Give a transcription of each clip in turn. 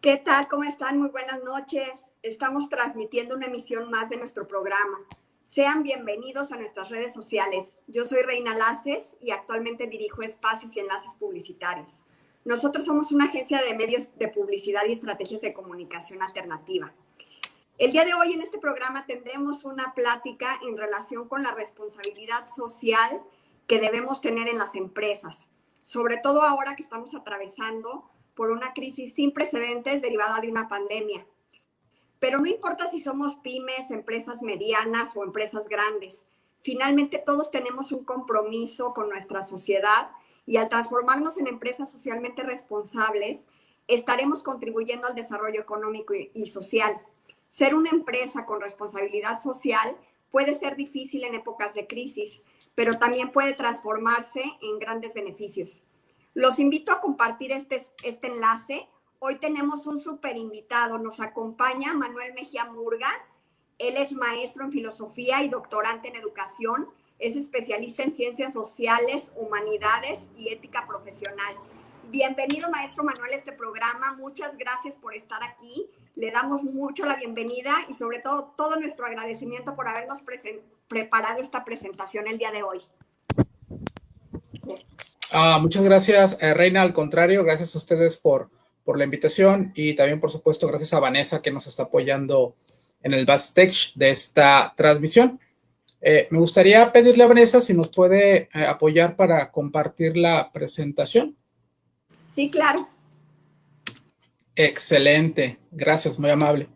¿Qué tal? ¿Cómo están? Muy buenas noches. Estamos transmitiendo una emisión más de nuestro programa. Sean bienvenidos a nuestras redes sociales. Yo soy Reina Laces y actualmente dirijo espacios y enlaces publicitarios. Nosotros somos una agencia de medios de publicidad y estrategias de comunicación alternativa. El día de hoy en este programa tendremos una plática en relación con la responsabilidad social que debemos tener en las empresas, sobre todo ahora que estamos atravesando por una crisis sin precedentes derivada de una pandemia. Pero no importa si somos pymes, empresas medianas o empresas grandes. Finalmente todos tenemos un compromiso con nuestra sociedad y al transformarnos en empresas socialmente responsables, estaremos contribuyendo al desarrollo económico y social. Ser una empresa con responsabilidad social puede ser difícil en épocas de crisis, pero también puede transformarse en grandes beneficios. Los invito a compartir este enlace. Hoy tenemos un súper invitado. Nos acompaña Manuel Mejía Murga. Él es maestro en filosofía y doctorante en educación. Es especialista en ciencias sociales, humanidades y ética profesional. Bienvenido, maestro Manuel, a este programa. Muchas gracias por estar aquí. Le damos mucho la bienvenida y sobre todo nuestro agradecimiento por habernos preparado esta presentación el día de hoy. Muchas gracias, Reina. Al contrario, gracias a ustedes por la invitación y también, por supuesto, gracias a Vanessa que nos está apoyando en el backstage de esta transmisión. Me gustaría pedirle a Vanessa si nos puede apoyar para compartir la presentación. Sí, claro. Excelente. Gracias, muy amable.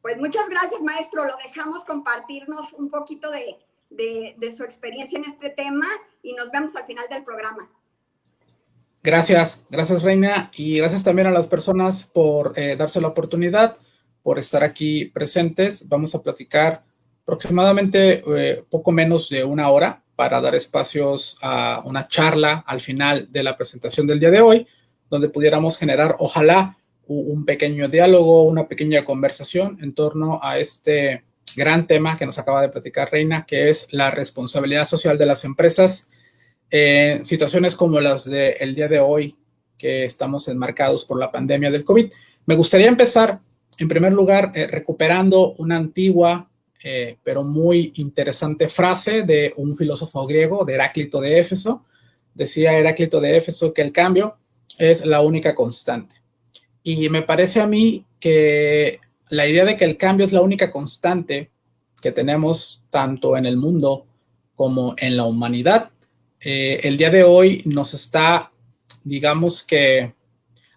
Pues muchas gracias, maestro. Lo dejamos compartirnos un poquito de su experiencia en este tema y nos vemos al final del programa. Gracias, Reina, y gracias también a las personas por darse la oportunidad, por estar aquí presentes. Vamos a platicar aproximadamente poco menos de una hora para dar espacios a una charla al final de la presentación del día de hoy, donde pudiéramos generar, ojalá, un pequeño diálogo, una pequeña conversación en torno a este gran tema que nos acaba de platicar Reina, que es la responsabilidad social de las empresas en situaciones como las del día de hoy, que estamos enmarcados por la pandemia del COVID. Me gustaría empezar, en primer lugar, recuperando una antigua, pero muy interesante frase de un filósofo griego, de Heráclito de Éfeso. Decía Heráclito de Éfeso que el cambio es la única constante. Y me parece a mí que la idea de que el cambio es la única constante que tenemos tanto en el mundo como en la humanidad, el día de hoy nos está, digamos que,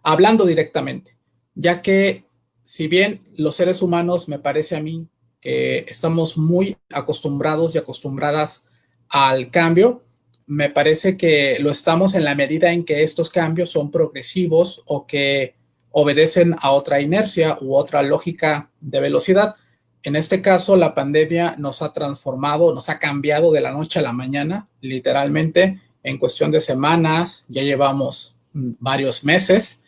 hablando directamente, ya que si bien los seres humanos, me parece a mí, que estamos muy acostumbrados y acostumbradas al cambio, me parece que lo estamos en la medida en que estos cambios son progresivos o que obedecen a otra inercia u otra lógica de velocidad. En este caso, la pandemia nos ha transformado, nos ha cambiado de la noche a la mañana, literalmente, en cuestión de semanas. Ya llevamos varios meses,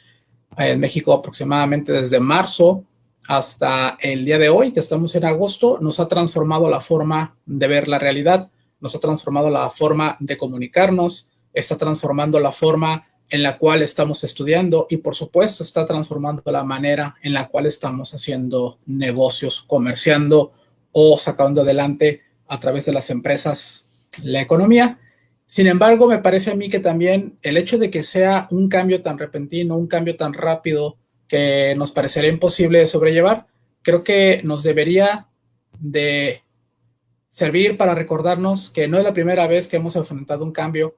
en México aproximadamente desde marzo hasta el día de hoy, que estamos en agosto, nos ha transformado la forma de ver la realidad, nos ha transformado la forma de comunicarnos, está transformando la forma en la cual estamos estudiando y, por supuesto, está transformando la manera en la cual estamos haciendo negocios, comerciando o sacando adelante a través de las empresas la economía. Sin embargo, me parece a mí que también el hecho de que sea un cambio tan repentino, un cambio tan rápido que nos parecería imposible de sobrellevar, creo que nos debería de servir para recordarnos que no es la primera vez que hemos enfrentado un cambio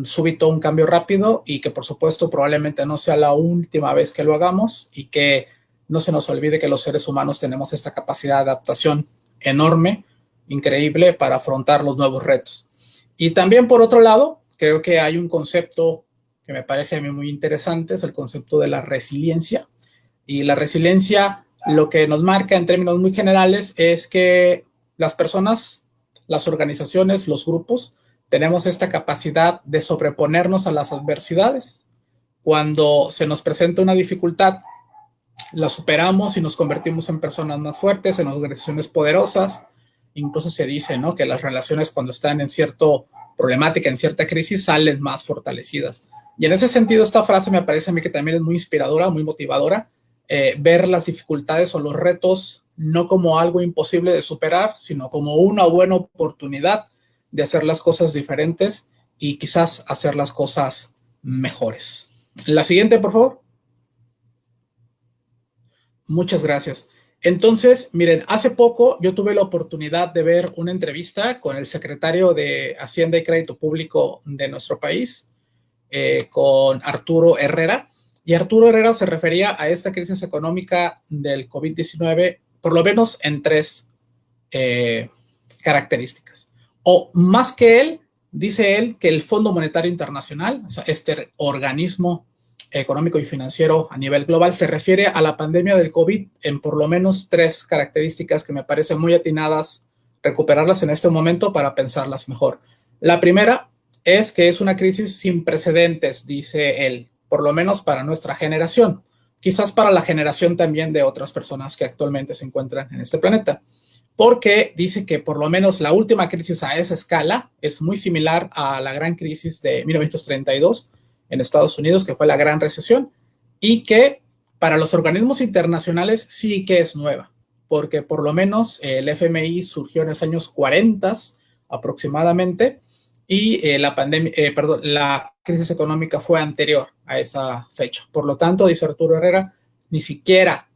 súbito, un cambio rápido, y que por supuesto probablemente no sea la última vez que lo hagamos, y que no se nos olvide que los seres humanos tenemos esta capacidad de adaptación enorme, increíble, para afrontar los nuevos retos. Y también, por otro lado, creo que hay un concepto que me parece a mí muy interesante, es el concepto de la resiliencia. Y la resiliencia, lo que nos marca en términos muy generales es que las personas, las organizaciones, los grupos, tenemos esta capacidad de sobreponernos a las adversidades. Cuando se nos presenta una dificultad, la superamos y nos convertimos en personas más fuertes, en organizaciones poderosas. Incluso se dice, ¿no?, que las relaciones, cuando están en cierta problemática, en cierta crisis, salen más fortalecidas. Y en ese sentido, esta frase me parece a mí que también es muy inspiradora, muy motivadora, ver las dificultades o los retos no como algo imposible de superar, sino como una buena oportunidad de hacer las cosas diferentes y quizás hacer las cosas mejores. La siguiente, por favor. Muchas gracias. Entonces, miren, hace poco yo tuve la oportunidad de ver una entrevista con el secretario de Hacienda y Crédito Público de nuestro país, con Arturo Herrera, y Arturo Herrera se refería a esta crisis económica del COVID-19, por lo menos en tres características. O más que él, dice él que el Fondo Monetario Internacional, o sea, este organismo económico y financiero a nivel global, se refiere a la pandemia del COVID en por lo menos tres características que me parecen muy atinadas recuperarlas en este momento para pensarlas mejor. La primera es que es una crisis sin precedentes, dice él, por lo menos para nuestra generación, quizás para la generación también de otras personas que actualmente se encuentran en este planeta, porque dice que por lo menos la última crisis a esa escala es muy similar a la gran crisis de 1932 en Estados Unidos, que fue la Gran Recesión, y que para los organismos internacionales sí que es nueva, porque por lo menos el FMI surgió en los años 40 aproximadamente, y la crisis económica fue anterior a esa fecha. Por lo tanto, dice Arturo Herrera, ni siquiera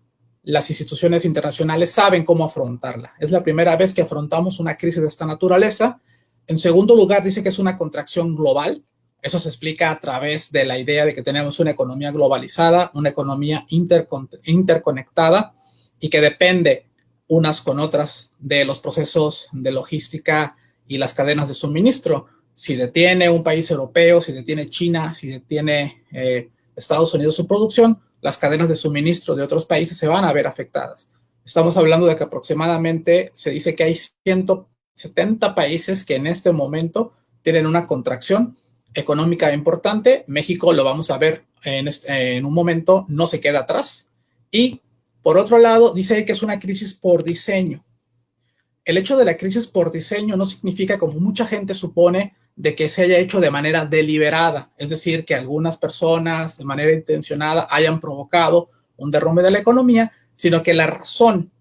las instituciones internacionales saben cómo afrontarla. Es la primera vez que afrontamos una crisis de esta naturaleza. En segundo lugar, dice que es una contracción global. Eso se explica a través de la idea de que tenemos una economía globalizada, una economía interconectada y que depende unas con otras de los procesos de logística y las cadenas de suministro. Si detiene un país europeo, si detiene China, si detiene Estados Unidos su producción, las cadenas de suministro de otros países se van a ver afectadas. Estamos hablando de que aproximadamente se dice que hay 170 países que en este momento tienen una contracción económica importante. México, lo vamos a ver en un momento, no se queda atrás. Y por otro lado, dice que es una crisis por diseño. El hecho de la crisis por diseño no significa, como mucha gente supone, de que se haya hecho de manera deliberada, es decir, que algunas personas de manera intencionada hayan provocado un derrumbe de la economía, sino que la razón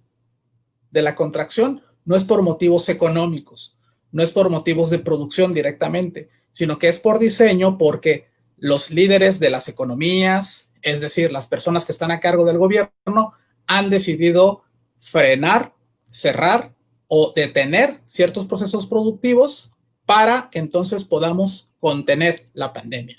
de la contracción no es por motivos económicos, no es por motivos de producción directamente, sino que es por diseño, porque los líderes de las economías, es decir, las personas que están a cargo del gobierno, han decidido frenar, cerrar o detener ciertos procesos productivos para que entonces podamos contener la pandemia.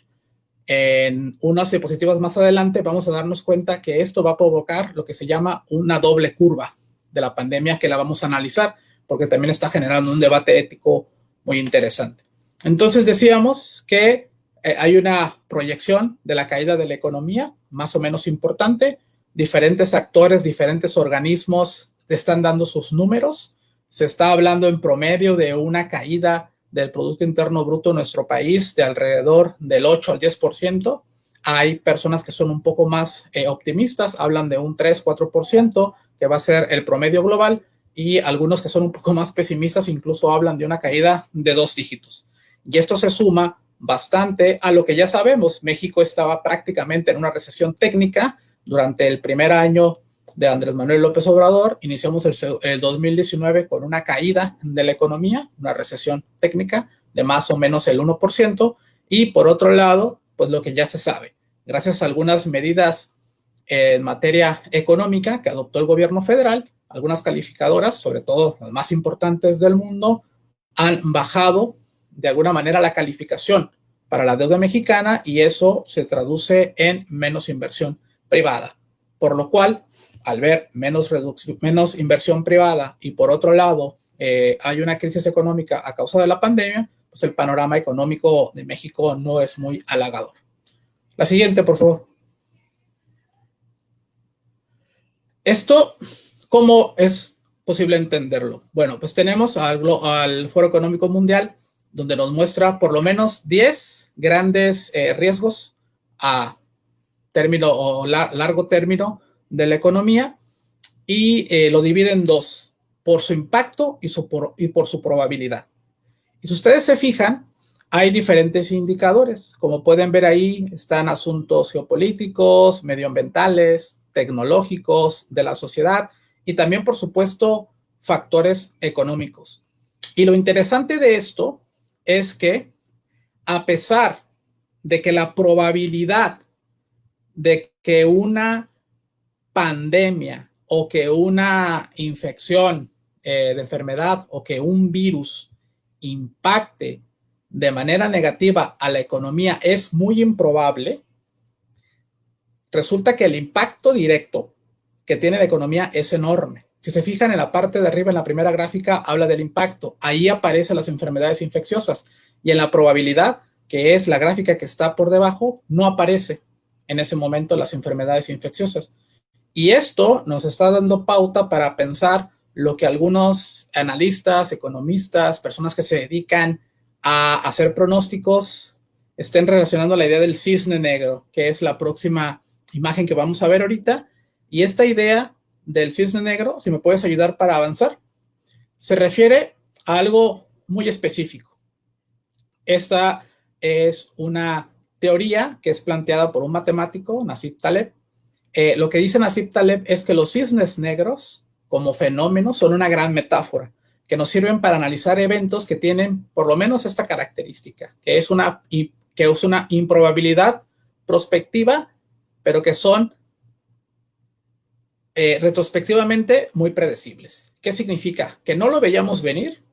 En unas diapositivas más adelante vamos a darnos cuenta que esto va a provocar lo que se llama una doble curva de la pandemia, que la vamos a analizar porque también está generando un debate ético muy interesante. Entonces decíamos que hay una proyección de la caída de la economía más o menos importante. Diferentes actores, diferentes organismos están dando sus números. Se está hablando en promedio de una caída del Producto Interno Bruto en nuestro país de alrededor del 8 al 10%. Hay personas que son un poco más optimistas, hablan de un 3-4%, que va a ser el promedio global, y algunos que son un poco más pesimistas incluso hablan de una caída de 2 dígitos. Y esto se suma bastante a lo que ya sabemos. México estaba prácticamente en una recesión técnica durante el primer año de Andrés Manuel López Obrador. Iniciamos el 2019 con una caída de la economía, una recesión técnica de más o menos el 1%, y por otro lado, pues lo que ya se sabe, gracias a algunas medidas en materia económica que adoptó el gobierno federal, algunas calificadoras, sobre todo las más importantes del mundo, han bajado de alguna manera la calificación para la deuda mexicana, y eso se traduce en menos inversión privada, por lo cual al ver menos inversión privada y por otro lado hay una crisis económica a causa de la pandemia, pues el panorama económico de México no es muy halagador. La siguiente, por favor. Esto, ¿cómo es posible entenderlo? Bueno, pues tenemos al Foro Económico Mundial, donde nos muestra por lo menos 10 grandes riesgos a término o largo término de la economía, y lo divide en dos, por su impacto y por su probabilidad. Y si ustedes se fijan, hay diferentes indicadores. Como pueden ver ahí, están asuntos geopolíticos, medioambientales, tecnológicos de la sociedad y también, por supuesto, factores económicos. Y lo interesante de esto es que a pesar de que la probabilidad de que una pandemia o que una infección de enfermedad o que un virus impacte de manera negativa a la economía es muy improbable, resulta que el impacto directo que tiene la economía es enorme. Si se fijan en la parte de arriba, en la primera gráfica, habla del impacto. Ahí aparecen las enfermedades infecciosas y en la probabilidad, que es la gráfica que está por debajo, no aparece en ese momento las enfermedades infecciosas. Y esto nos está dando pauta para pensar lo que algunos analistas, economistas, personas que se dedican a hacer pronósticos, estén relacionando la idea del cisne negro, que es la próxima imagen que vamos a ver ahorita. Y esta idea del cisne negro, si me puedes ayudar para avanzar, se refiere a algo muy específico. Esta es una teoría que es planteada por un matemático, Nassim Taleb. Lo que dice Nassim Taleb es que los cisnes negros, como fenómenos, son una gran metáfora que nos sirven para analizar eventos que tienen por lo menos esta característica, que es una improbabilidad prospectiva, pero que son retrospectivamente muy predecibles. ¿Qué significa? Que no lo veíamos venir,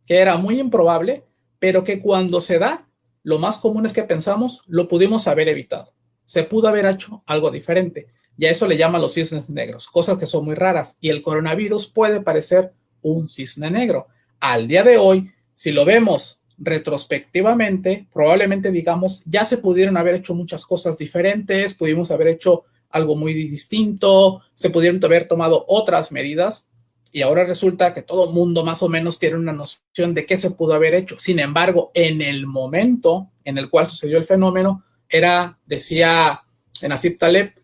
que era muy improbable, pero que cuando se da, lo más común es que pensamos, lo pudimos haber evitado. Se pudo haber hecho algo diferente. Y a eso le llaman los cisnes negros, cosas que son muy raras. Y el coronavirus puede parecer un cisne negro. Al día de hoy, si lo vemos retrospectivamente, probablemente digamos, ya se pudieron haber hecho muchas cosas diferentes, pudimos haber hecho algo muy distinto, se pudieron haber tomado otras medidas y ahora resulta que todo el mundo más o menos tiene una noción de qué se pudo haber hecho. Sin embargo, en el momento en el cual sucedió el fenómeno, era, decía Nassim Taleb,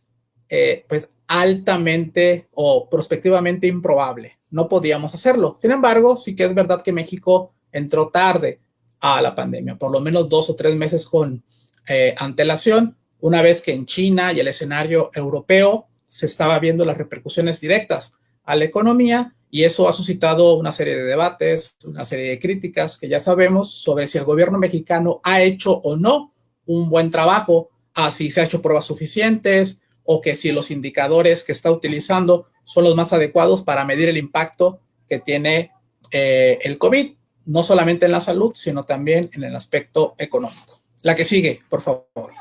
pues altamente o prospectivamente improbable. No podíamos hacerlo. Sin embargo, sí que es verdad que México entró tarde a la pandemia, por lo menos 2 o 3 meses con antelación, una vez que en China y el escenario europeo se estaba viendo las repercusiones directas a la economía y eso ha suscitado una serie de debates, una serie de críticas que ya sabemos sobre si el gobierno mexicano ha hecho o no un buen trabajo, si se ha hecho pruebas suficientes o que si los indicadores que está utilizando son los más adecuados para medir el impacto que tiene el COVID, no solamente en la salud, sino también en el aspecto económico. La que sigue, por favor.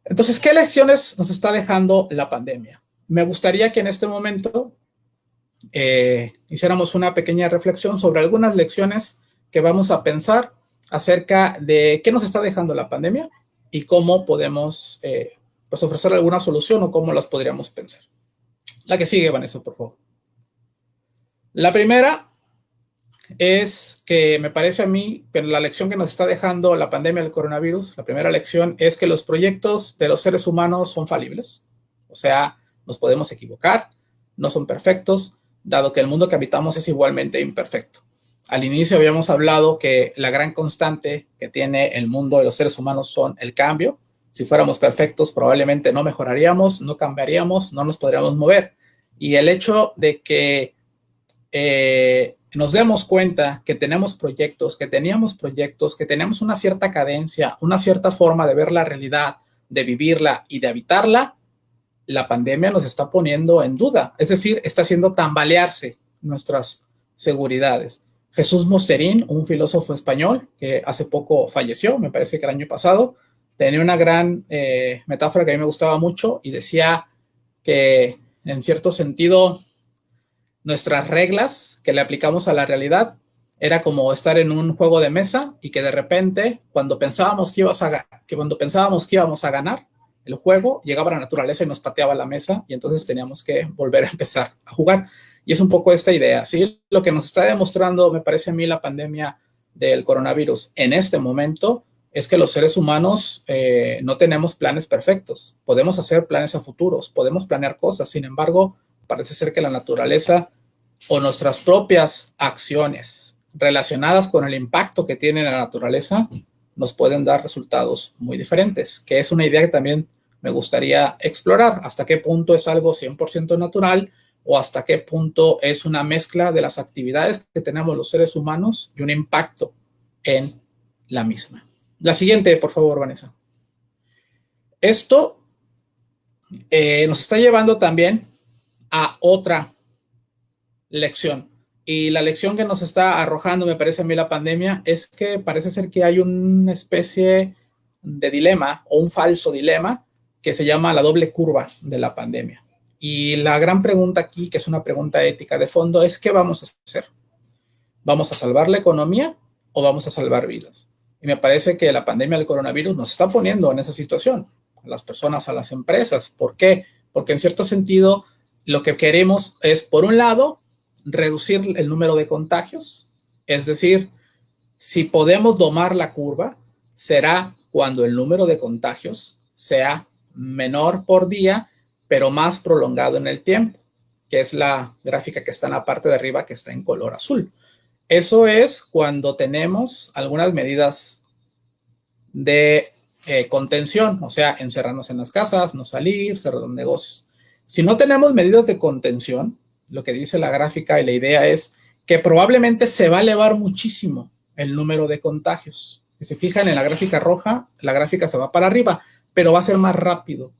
Entonces, ¿qué lecciones nos está dejando la pandemia? Me gustaría que en este momento hiciéramos una pequeña reflexión sobre algunas lecciones que vamos a pensar acerca de qué nos está dejando la pandemia y cómo podemos pues ofrecer alguna solución o cómo las podríamos pensar. La que sigue, Vanessa, por favor. La primera es que me parece a mí que la lección que nos está dejando la pandemia del coronavirus, la primera lección es que los proyectos de los seres humanos son falibles. O sea, nos podemos equivocar, no son perfectos, dado que el mundo que habitamos es igualmente imperfecto. Al inicio habíamos hablado que la gran constante que tiene el mundo de los seres humanos son el cambio. Si fuéramos perfectos, probablemente no mejoraríamos, no cambiaríamos, no nos podríamos mover. Y el hecho de que nos demos cuenta que tenemos proyectos, que teníamos proyectos, que tenemos una cierta cadencia, una cierta forma de ver la realidad, de vivirla y de habitarla, la pandemia nos está poniendo en duda. Es decir, está haciendo tambalearse nuestras seguridades. Jesús Mosterín, un filósofo español que hace poco falleció, me parece que el año pasado, tenía una gran metáfora que a mí me gustaba mucho y decía que en cierto sentido nuestras reglas que le aplicamos a la realidad era como estar en un juego de mesa y que de repente cuando pensábamos que íbamos a ganar el juego, llegaba la naturaleza y nos pateaba la mesa y entonces teníamos que volver a empezar a jugar. Y es un poco esta idea, ¿sí? Lo que nos está demostrando, me parece a mí, la pandemia del coronavirus en este momento es que los seres humanos no tenemos planes perfectos. Podemos hacer planes a futuros, podemos planear cosas. Sin embargo, parece ser que la naturaleza o nuestras propias acciones relacionadas con el impacto que tiene la naturaleza nos pueden dar resultados muy diferentes, que es una idea que también me gustaría explorar. ¿Hasta qué punto es algo 100% natural o hasta qué punto es una mezcla de las actividades que tenemos los seres humanos y un impacto en la misma? La siguiente, por favor, Vanessa. Esto nos está llevando también a otra lección. Y la lección que nos está arrojando, me parece a mí, la pandemia, es que parece ser que hay una especie de dilema o un falso dilema que se llama la doble curva de la pandemia. Y la gran pregunta aquí, que es una pregunta ética de fondo, es ¿qué vamos a hacer? ¿Vamos a salvar la economía o vamos a salvar vidas? Y me parece que la pandemia del coronavirus nos está poniendo en esa situación, a las personas, a las empresas. ¿Por qué? Porque en cierto sentido lo que queremos es, por un lado, reducir el número de contagios, es decir, si podemos domar la curva, será cuando el número de contagios sea menor por día, pero más prolongado en el tiempo, que es la gráfica que está en la parte de arriba, que está en color azul. Eso es cuando tenemos algunas medidas de contención, o sea, encerrarnos en las casas, no salir, cerrar los negocios. Si no tenemos medidas de contención, lo que dice la gráfica y la idea es que probablemente se va a elevar muchísimo el número de contagios. Si se fijan en la gráfica roja, la gráfica se va para arriba, pero va a ser más rápido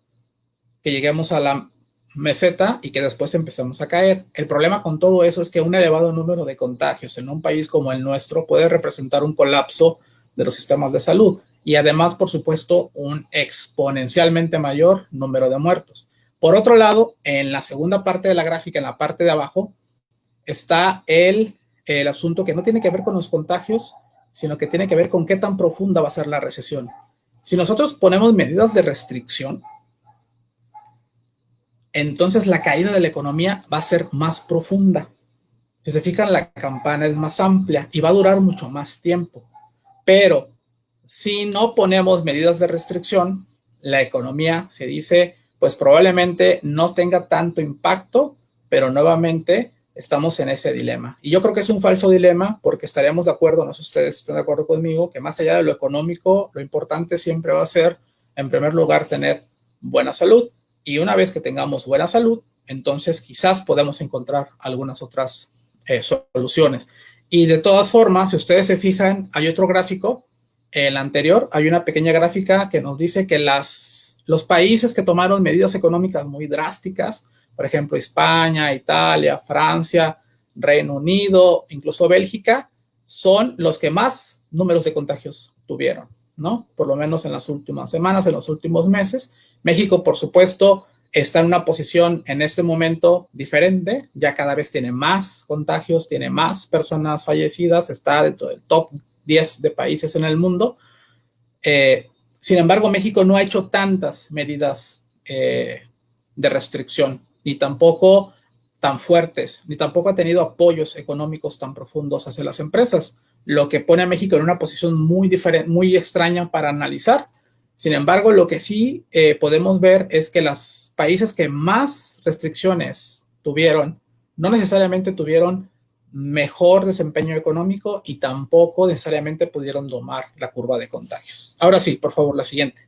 que lleguemos a la meseta y que después empecemos a caer. El problema con todo eso es que un elevado número de contagios en un país como el nuestro puede representar un colapso de los sistemas de salud y además, por supuesto, un exponencialmente mayor número de muertos. Por otro lado, en la segunda parte de la gráfica, en la parte de abajo, está el asunto que no tiene que ver con los contagios, sino que tiene que ver con qué tan profunda va a ser la recesión. Si nosotros ponemos medidas de restricción, entonces la caída de la economía va a ser más profunda. Si se fijan, la campana es más amplia y va a durar mucho más tiempo. Pero si no ponemos medidas de restricción, la economía, se dice, pues probablemente no tenga tanto impacto, pero nuevamente estamos en ese dilema. Y yo creo que es un falso dilema porque estaríamos de acuerdo, no sé si ustedes están de acuerdo conmigo, que más allá de lo económico, lo importante siempre va a ser, en primer lugar, tener buena salud. Y una vez que tengamos buena salud, entonces quizás podemos encontrar algunas otras soluciones. Y de todas formas, si ustedes se fijan, hay otro gráfico, el anterior, hay una pequeña gráfica que nos dice que los países que tomaron medidas económicas muy drásticas, por ejemplo, España, Italia, Francia, Reino Unido, incluso Bélgica, son los que más números de contagios tuvieron, ¿no? Por lo menos en las últimas semanas, en los últimos meses. México, por supuesto, está en una posición en este momento diferente, ya cada vez tiene más contagios, tiene más personas fallecidas, está dentro del top 10 de países en el mundo. Sin embargo, México no ha hecho tantas medidas de restricción, ni tampoco tan fuertes, ni tampoco ha tenido apoyos económicos tan profundos hacia las empresas, lo que pone a México en una posición muy diferente, muy extraña para analizar. Sin embargo, lo que sí podemos ver es que los países que más restricciones tuvieron, no necesariamente tuvieron mejor desempeño económico y tampoco necesariamente pudieron domar la curva de contagios. Ahora sí, por favor, la siguiente.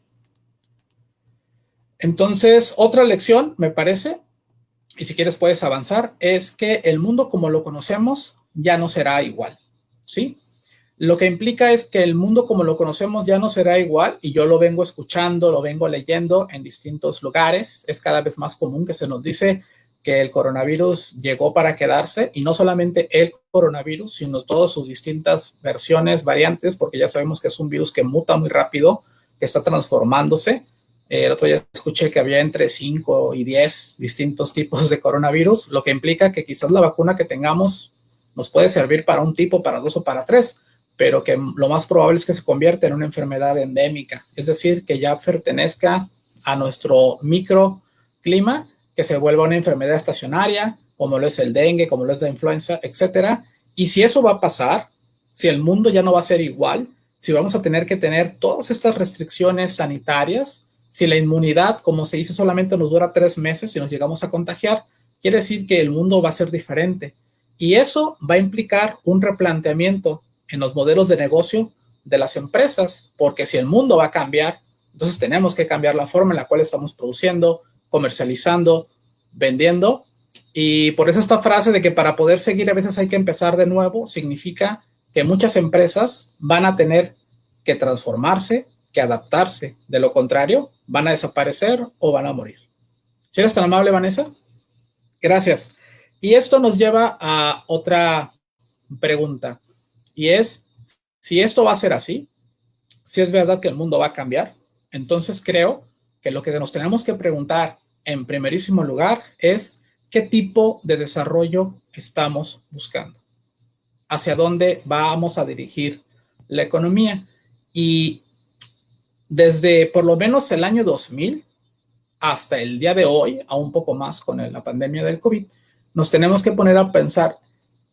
Entonces, otra lección, me parece, y si quieres puedes avanzar, es que el mundo como lo conocemos ya no será igual, ¿sí? Lo que implica es que el mundo como lo conocemos ya no será igual y yo lo vengo escuchando, lo vengo leyendo en distintos lugares. Es cada vez más común que se nos dice que el coronavirus llegó para quedarse y no solamente el coronavirus, sino todas sus distintas versiones, variantes, porque ya sabemos que es un virus que muta muy rápido, que está transformándose. El otro día escuché que había entre 5 y 10 distintos tipos de coronavirus, lo que implica que quizás la vacuna que tengamos nos puede servir para un tipo, para dos o para tres, pero que lo más probable es que se convierta en una enfermedad endémica, es decir, que ya pertenezca a nuestro microclima, que se vuelva una enfermedad estacionaria, como lo es el dengue, como lo es la influenza, etcétera. Y si eso va a pasar, si el mundo ya no va a ser igual, si vamos a tener que tener todas estas restricciones sanitarias, si la inmunidad, como se dice, solamente nos dura 3 meses y nos llegamos a contagiar, quiere decir que el mundo va a ser diferente. Y eso va a implicar un replanteamiento en los modelos de negocio de las empresas, porque si el mundo va a cambiar, Entonces tenemos que cambiar la forma en la cual estamos produciendo, comercializando, vendiendo. Y por eso esta frase de que para poder seguir a veces hay que empezar de nuevo, significa que muchas empresas van a tener que transformarse, que adaptarse. De lo contrario, van a desaparecer o van a morir. ¿Si eres tan amable, Vanessa? Gracias. Y esto nos lleva a otra pregunta. Y es, si esto va a ser así, si es verdad que el mundo va a cambiar, entonces creo que lo que nos tenemos que preguntar en primerísimo lugar es qué tipo de desarrollo estamos buscando, hacia dónde vamos a dirigir la economía. Y desde por lo menos el año 2000 hasta el día de hoy, a un poco más con la pandemia del COVID, nos tenemos que poner a pensar,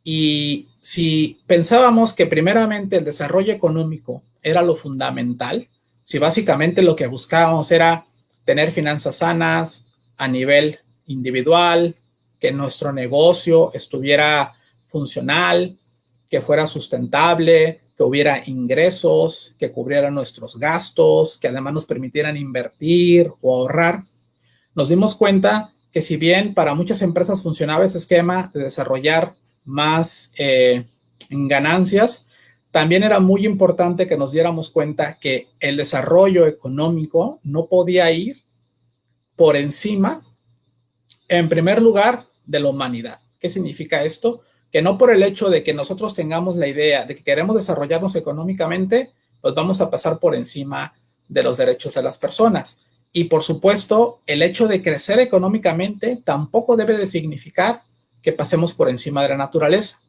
y si pensábamos que primeramente el desarrollo económico era lo fundamental, si básicamente lo que buscábamos era tener finanzas sanas a nivel individual, que nuestro negocio estuviera funcional, que fuera sustentable, que hubiera ingresos, que cubrieran nuestros gastos, que además nos permitieran invertir o ahorrar, nos dimos cuenta que si bien para muchas empresas funcionaba ese esquema de desarrollar más ganancias, también era muy importante que nos diéramos cuenta que el desarrollo económico no podía ir por encima, en primer lugar, de la humanidad. ¿Qué significa esto? Que no por el hecho de que nosotros tengamos la idea de que queremos desarrollarnos económicamente, pues vamos a pasar por encima de los derechos de las personas. Y por supuesto, el hecho de crecer económicamente tampoco debe de significar que pasemos por encima de la naturaleza.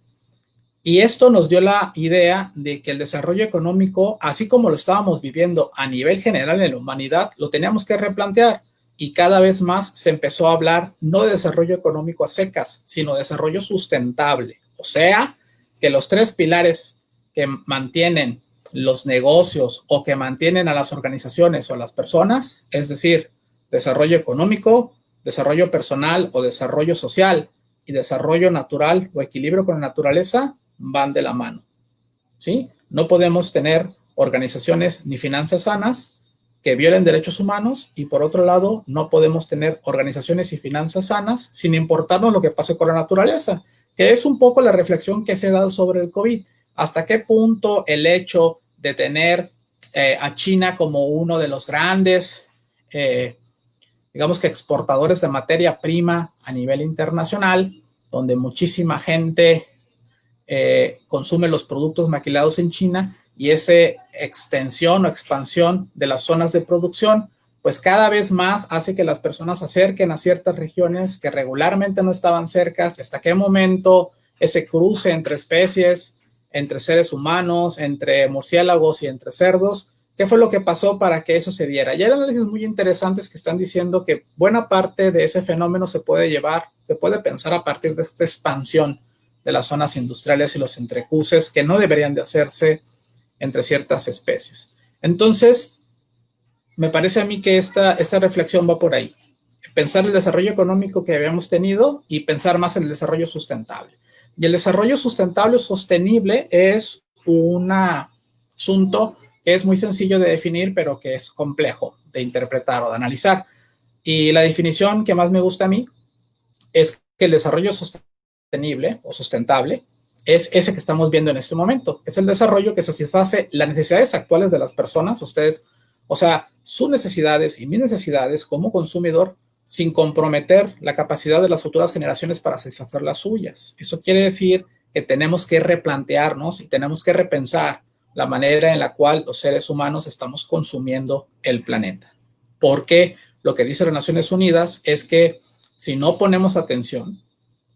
Y esto nos dio la idea de que el desarrollo económico, así como lo estábamos viviendo a nivel general en la humanidad, lo teníamos que replantear. Y cada vez más se empezó a hablar no de desarrollo económico a secas, sino de desarrollo sustentable. O sea, que los tres pilares que mantienen los negocios o que mantienen a las organizaciones o a las personas, es decir, desarrollo económico, desarrollo personal o desarrollo social y desarrollo natural o equilibrio con la naturaleza, van de la mano, ¿sí? No podemos tener organizaciones ni finanzas sanas que violen derechos humanos y por otro lado no podemos tener organizaciones y finanzas sanas sin importarnos lo que pase con la naturaleza, que es un poco la reflexión que se ha dado sobre el COVID. ¿Hasta qué punto el hecho de tener a China como uno de los grandes, digamos que exportadores de materia prima a nivel internacional, donde muchísima gente consume los productos maquilados en China y esa extensión o expansión de las zonas de producción, pues cada vez más hace que las personas se acerquen a ciertas regiones que regularmente no estaban cercas? ¿Hasta qué momento ese cruce entre especies, entre seres humanos, entre murciélagos y entre cerdos, qué fue lo que pasó para que eso se diera? Y hay análisis muy interesantes que están diciendo que buena parte de ese fenómeno se puede pensar a partir de esta expansión de las zonas industriales y los entrecruces que no deberían de hacerse entre ciertas especies. Entonces, me parece a mí que esta reflexión va por ahí. Pensar el desarrollo económico que habíamos tenido y pensar más en el desarrollo sustentable. Y el desarrollo sustentable o sostenible es un asunto que es muy sencillo de definir, pero que es complejo de interpretar o de analizar. Y la definición que más me gusta a mí es que el desarrollo sostenible o sustentable es ese que estamos viendo en este momento. Es el desarrollo que satisface las necesidades actuales de las personas, ustedes, o sea, sus necesidades y mis necesidades como consumidor, sin comprometer la capacidad de las futuras generaciones para satisfacer las suyas. Eso quiere decir que tenemos que replantearnos y tenemos que repensar la manera en la cual los seres humanos estamos consumiendo el planeta. Porque lo que dice las Naciones Unidas es que si no ponemos atención,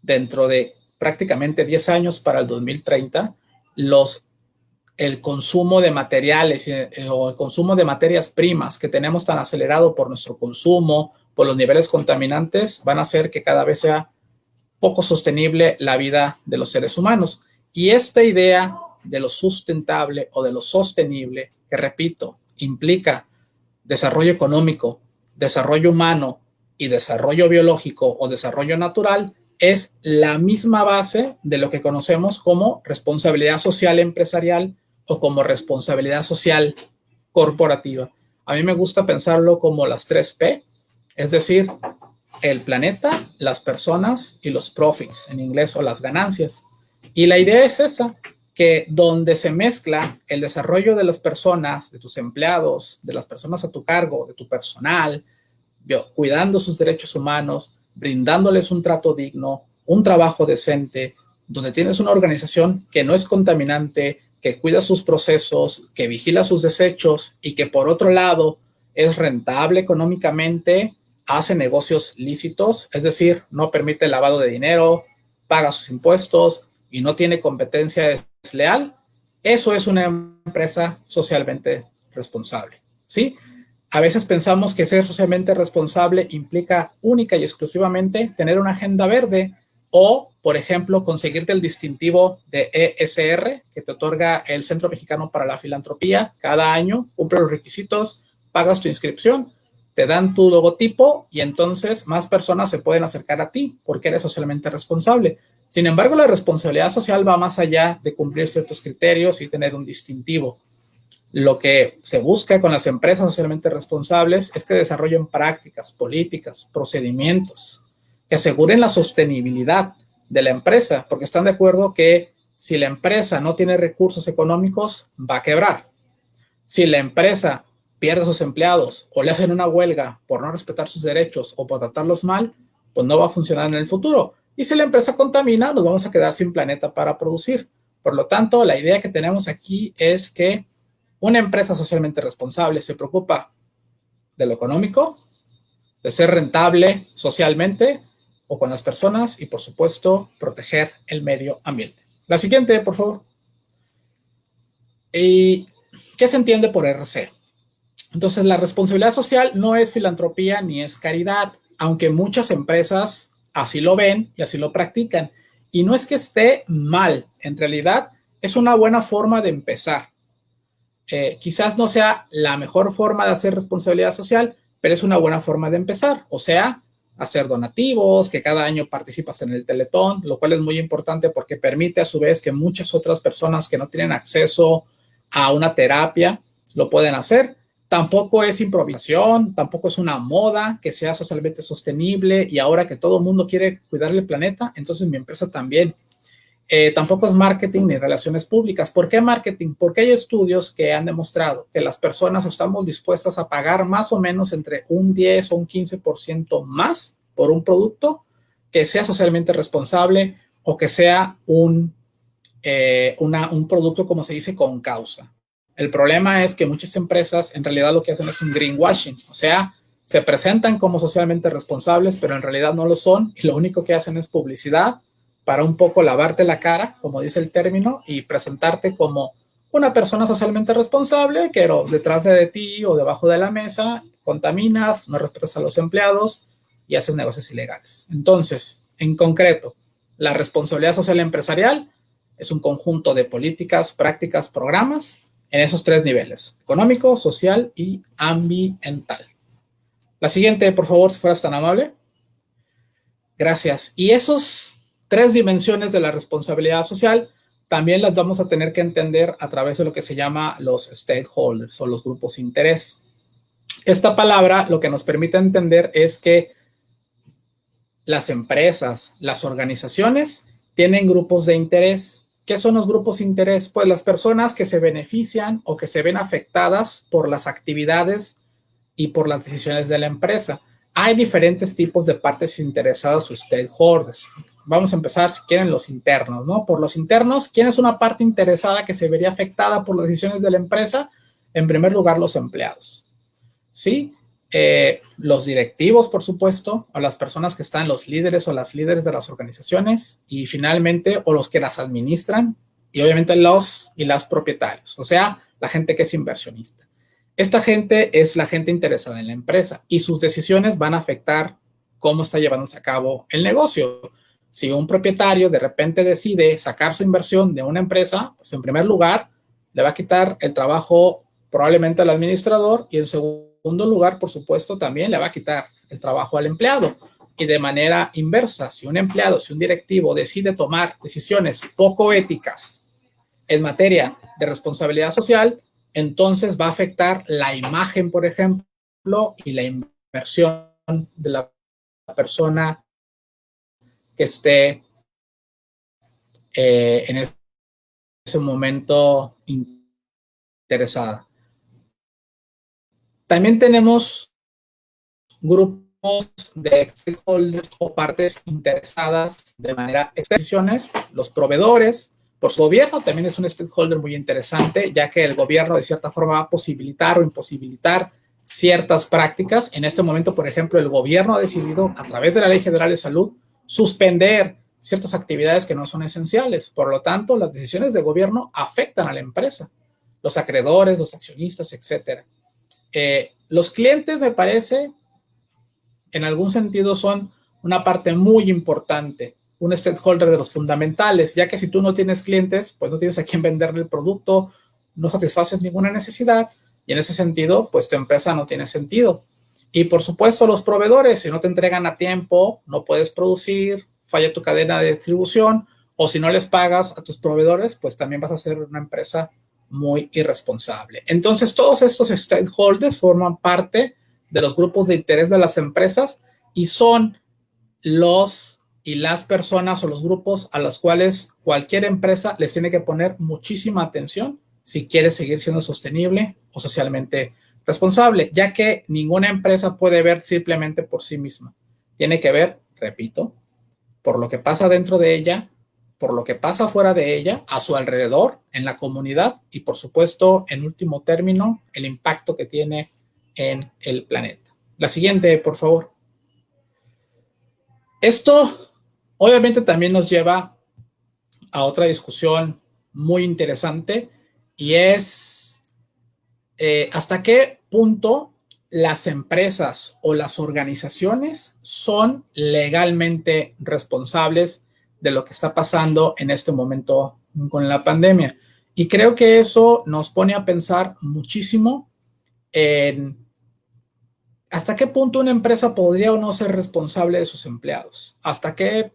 dentro de prácticamente 10 años para el 2030, el consumo de materiales o el consumo de materias primas que tenemos tan acelerado por nuestro consumo, por los niveles contaminantes, van a hacer que cada vez sea poco sostenible la vida de los seres humanos. Y esta idea de lo sustentable o de lo sostenible, que repito, implica desarrollo económico, desarrollo humano y desarrollo biológico o desarrollo natural, es la misma base de lo que conocemos como responsabilidad social empresarial o como responsabilidad social corporativa. A mí me gusta pensarlo como las 3P, es decir, el planeta, las personas y los profits, en inglés, o las ganancias. Y la idea es esa, que donde se mezcla el desarrollo de las personas, de tus empleados, de las personas a tu cargo, de tu personal, cuidando sus derechos humanos, brindándoles un trato digno, un trabajo decente, donde tienes una organización que no es contaminante, que cuida sus procesos, que vigila sus desechos y que por otro lado es rentable económicamente, hace negocios lícitos, es decir, no permite el lavado de dinero, paga sus impuestos y no tiene competencia desleal. Eso es una empresa socialmente responsable, ¿sí? A veces pensamos que ser socialmente responsable implica única y exclusivamente tener una agenda verde o, por ejemplo, conseguirte el distintivo de ESR que te otorga el Centro Mexicano para la Filantropía cada año, cumple los requisitos, pagas tu inscripción, te dan tu logotipo y entonces más personas se pueden acercar a ti porque eres socialmente responsable. Sin embargo, la responsabilidad social va más allá de cumplir ciertos criterios y tener un distintivo. Lo que se busca con las empresas socialmente responsables es que desarrollen prácticas, políticas, procedimientos que aseguren la sostenibilidad de la empresa, porque están de acuerdo que si la empresa no tiene recursos económicos, va a quebrar. Si la empresa pierde a sus empleados o le hacen una huelga por no respetar sus derechos o por tratarlos mal, pues no va a funcionar en el futuro. Y si la empresa contamina, nos vamos a quedar sin planeta para producir. Por lo tanto, la idea que tenemos aquí es que una empresa socialmente responsable se preocupa de lo económico, de ser rentable socialmente o con las personas y, por supuesto, proteger el medio ambiente. La siguiente, por favor. ¿Y qué se entiende por RC? Entonces, la responsabilidad social no es filantropía ni es caridad, aunque muchas empresas así lo ven y así lo practican. Y no es que esté mal, en realidad es una buena forma de empezar. Quizás no sea la mejor forma de hacer responsabilidad social, pero es una buena forma de empezar. O sea, hacer donativos, que cada año participas en el Teletón, lo cual es muy importante porque permite a su vez que muchas otras personas que no tienen acceso a una terapia lo pueden hacer. Tampoco es improvisación, tampoco es una moda que sea socialmente sostenible y ahora que todo el mundo quiere cuidar el planeta, entonces mi empresa también. Tampoco es marketing ni relaciones públicas. ¿Por qué marketing? Porque hay estudios que han demostrado que las personas estamos dispuestas a pagar más o menos entre un 10 o un 15% más por un producto que sea socialmente responsable o que sea un producto, como se dice, con causa. El problema es que muchas empresas en realidad lo que hacen es un greenwashing, o sea, se presentan como socialmente responsables, pero en realidad no lo son y lo único que hacen es publicidad para un poco lavarte la cara, como dice el término, y presentarte como una persona socialmente responsable, pero detrás de ti o debajo de la mesa contaminas, no respetas a los empleados y haces negocios ilegales. Entonces, en concreto, la responsabilidad social empresarial es un conjunto de políticas, prácticas, programas en esos 3 niveles: económico, social y ambiental. La siguiente, por favor, si fueras tan amable. Gracias. Y esos 3 dimensiones de la responsabilidad social también las vamos a tener que entender a través de lo que se llama los stakeholders o los grupos de interés. Esta palabra lo que nos permite entender es que las empresas, las organizaciones tienen grupos de interés. ¿Qué son los grupos de interés? Pues las personas que se benefician o que se ven afectadas por las actividades y por las decisiones de la empresa. Hay diferentes tipos de partes interesadas o stakeholders. Vamos a empezar, si quieren, los internos, ¿no? Por los internos, ¿quién es una parte interesada que se vería afectada por las decisiones de la empresa? En primer lugar, los empleados, ¿sí? Los directivos, por supuesto, o las personas que están, los líderes o las líderes de las organizaciones, y finalmente, o los que las administran, y obviamente los y las propietarios, o sea, la gente que es inversionista. Esta gente es la gente interesada en la empresa y sus decisiones van a afectar cómo está llevándose a cabo el negocio. Si un propietario de repente decide sacar su inversión de una empresa, pues en primer lugar le va a quitar el trabajo probablemente al administrador y en segundo lugar, por supuesto, también le va a quitar el trabajo al empleado. Y de manera inversa, si un empleado, si un directivo decide tomar decisiones poco éticas en materia de responsabilidad social, entonces va a afectar la imagen, por ejemplo, y la inversión de la persona que esté en ese momento interesada. También tenemos grupos de stakeholders o partes interesadas de manera extensiones, los proveedores. Por su gobierno también es un stakeholder muy interesante, ya que el gobierno de cierta forma va a posibilitar o imposibilitar ciertas prácticas. En este momento, por ejemplo, el gobierno ha decidido, a través de la Ley General de Salud, suspender ciertas actividades que no son esenciales. Por lo tanto, las decisiones de gobierno afectan a la empresa, los acreedores, los accionistas, etcétera. Los clientes, me parece, en algún sentido son una parte muy importante, un stakeholder de los fundamentales, ya que si tú no tienes clientes, pues no tienes a quién venderle el producto, no satisfaces ninguna necesidad y en ese sentido, pues tu empresa no tiene sentido. Y por supuesto los proveedores, si no te entregan a tiempo, no puedes producir, falla tu cadena de distribución o si no les pagas a tus proveedores, pues también vas a ser una empresa muy irresponsable. Entonces todos estos stakeholders forman parte de los grupos de interés de las empresas y son los y las personas o los grupos a los cuales cualquier empresa les tiene que poner muchísima atención si quiere seguir siendo sostenible o socialmente responsable, ya que ninguna empresa puede ver simplemente por sí misma. Tiene que ver, repito, por lo que pasa dentro de ella, por lo que pasa fuera de ella, a su alrededor, en la comunidad y, por supuesto, en último término, el impacto que tiene en el planeta. La siguiente, por favor. Esto, obviamente, también nos lleva a otra discusión muy interesante y es hasta qué punto las empresas o las organizaciones son legalmente responsables de lo que está pasando en este momento con la pandemia. Y creo que eso nos pone a pensar muchísimo en hasta qué punto una empresa podría o no ser responsable de sus empleados. Hasta qué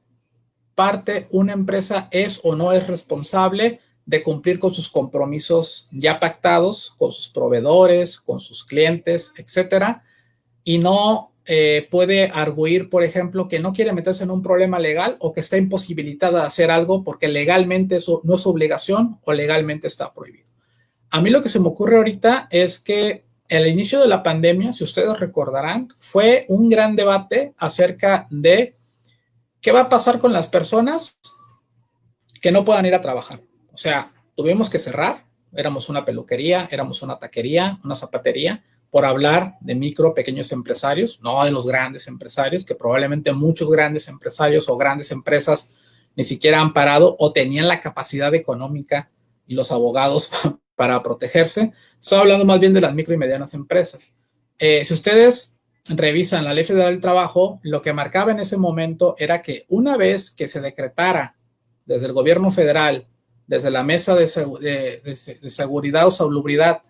parte una empresa es o no es responsable de cumplir con sus compromisos ya pactados, con sus proveedores, con sus clientes, etcétera, y no puede arguir, por ejemplo, que no quiere meterse en un problema legal o que está imposibilitada de hacer algo porque legalmente eso no es obligación o legalmente está prohibido. A mí lo que se me ocurre ahorita es que el inicio de la pandemia, si ustedes recordarán, fue un gran debate acerca de qué va a pasar con las personas que no puedan ir a trabajar. O sea, tuvimos que cerrar, éramos una peluquería, éramos una taquería, una zapatería, por hablar de micro, pequeños empresarios, no de los grandes empresarios, que probablemente muchos grandes empresarios o grandes empresas ni siquiera han parado o tenían la capacidad económica y los abogados para protegerse. Estoy hablando más bien de las micro y medianas empresas. Si ustedes revisan la Ley Federal del Trabajo, lo que marcaba en ese momento era que una vez que se decretara desde el gobierno federal, desde la mesa de seguridad o salubridad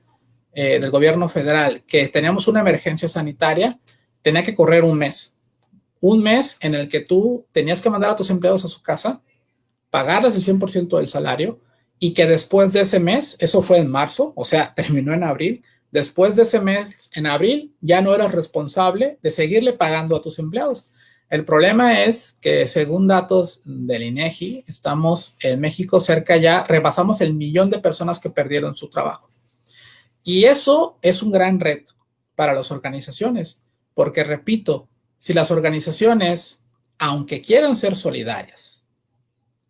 del gobierno federal, que teníamos una emergencia sanitaria, tenía que correr un mes en el que tú tenías que mandar a tus empleados a su casa, pagarles el 100% del salario y que después de ese mes, eso fue en marzo, o sea, terminó en abril, después de ese mes, en abril, ya no eras responsable de seguirle pagando a tus empleados. El problema es que según datos del INEGI, estamos en México cerca ya, rebasamos el 1,000,000 de personas que perdieron su trabajo. Y eso es un gran reto para las organizaciones, porque repito, si las organizaciones, aunque quieran ser solidarias,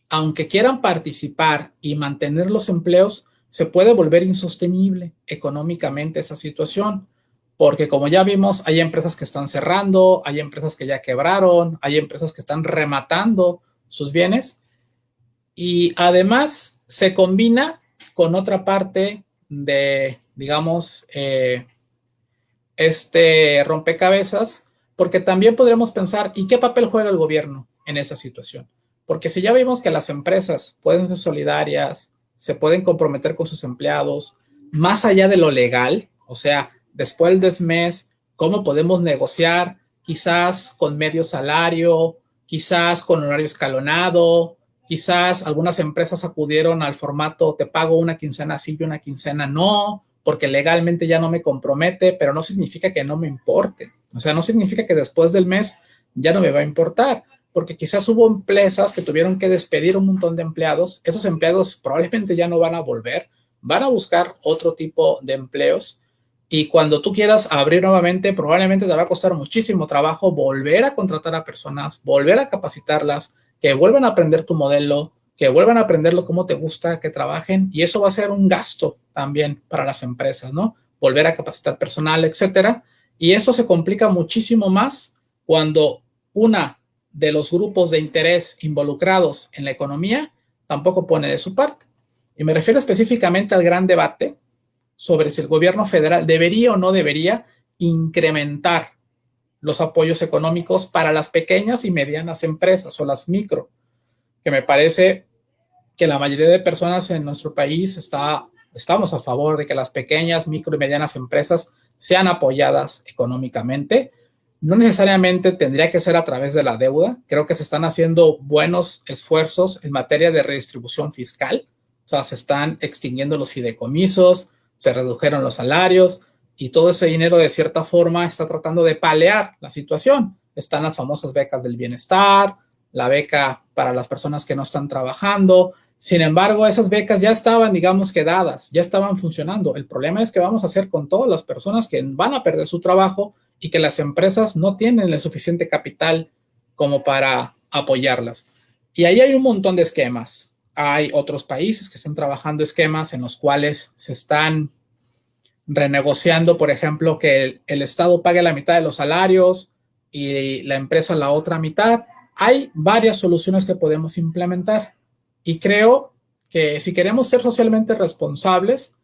aunque quieran participar y mantener los empleos, se puede volver insostenible económicamente esa situación, porque como ya vimos, hay empresas que están cerrando, hay empresas que ya quebraron, hay empresas que están rematando sus bienes y además se combina con otra parte de, digamos, este rompecabezas, porque también podríamos pensar, ¿y qué papel juega el gobierno en esa situación? Porque si ya vimos que las empresas pueden ser solidarias, se pueden comprometer con sus empleados, más allá de lo legal, o sea, después del mes, ¿cómo podemos negociar? Quizás con medio salario, quizás con horario escalonado, quizás algunas empresas acudieron al formato, te pago una quincena sí y una quincena no, porque legalmente ya no me compromete, pero no significa que no me importe. O sea, no significa que después del mes ya no me va a importar, porque quizás hubo empresas que tuvieron que despedir un montón de empleados. Esos empleados probablemente ya no van a volver, van a buscar otro tipo de empleos, y cuando tú quieras abrir nuevamente, probablemente te va a costar muchísimo trabajo volver a contratar a personas, volver a capacitarlas, que vuelvan a aprender tu modelo, que vuelvan a aprenderlo cómo te gusta que trabajen, y eso va a ser un gasto también para las empresas, ¿no? Volver a capacitar personal, etcétera. Y eso se complica muchísimo más cuando una de los grupos de interés involucrados en la economía tampoco pone de su parte. Y me refiero específicamente al gran debate sobre si el gobierno federal debería o no debería incrementar los apoyos económicos para las pequeñas y medianas empresas o las micro, que me parece que la mayoría de personas en nuestro país estamos a favor de que las pequeñas, micro y medianas empresas sean apoyadas económicamente. No necesariamente tendría que ser a través de la deuda. Creo que se están haciendo buenos esfuerzos en materia de redistribución fiscal. O sea, se están extinguiendo los fideicomisos, se redujeron los salarios, y todo ese dinero de cierta forma está tratando de paliar la situación. Están las famosas becas del bienestar, la beca para las personas que no están trabajando. Sin embargo, esas becas ya estaban, digamos, que dadas, ya estaban funcionando. El problema es que vamos a hacer con todas las personas que van a perder su trabajo y que las empresas no tienen el suficiente capital como para apoyarlas. Y ahí hay un montón de esquemas. Hay otros países que están trabajando esquemas en los cuales se están renegociando, por ejemplo, que el Estado pague la mitad de los salarios y la empresa la otra mitad. Hay varias soluciones que podemos implementar, y creo que si queremos ser socialmente responsables,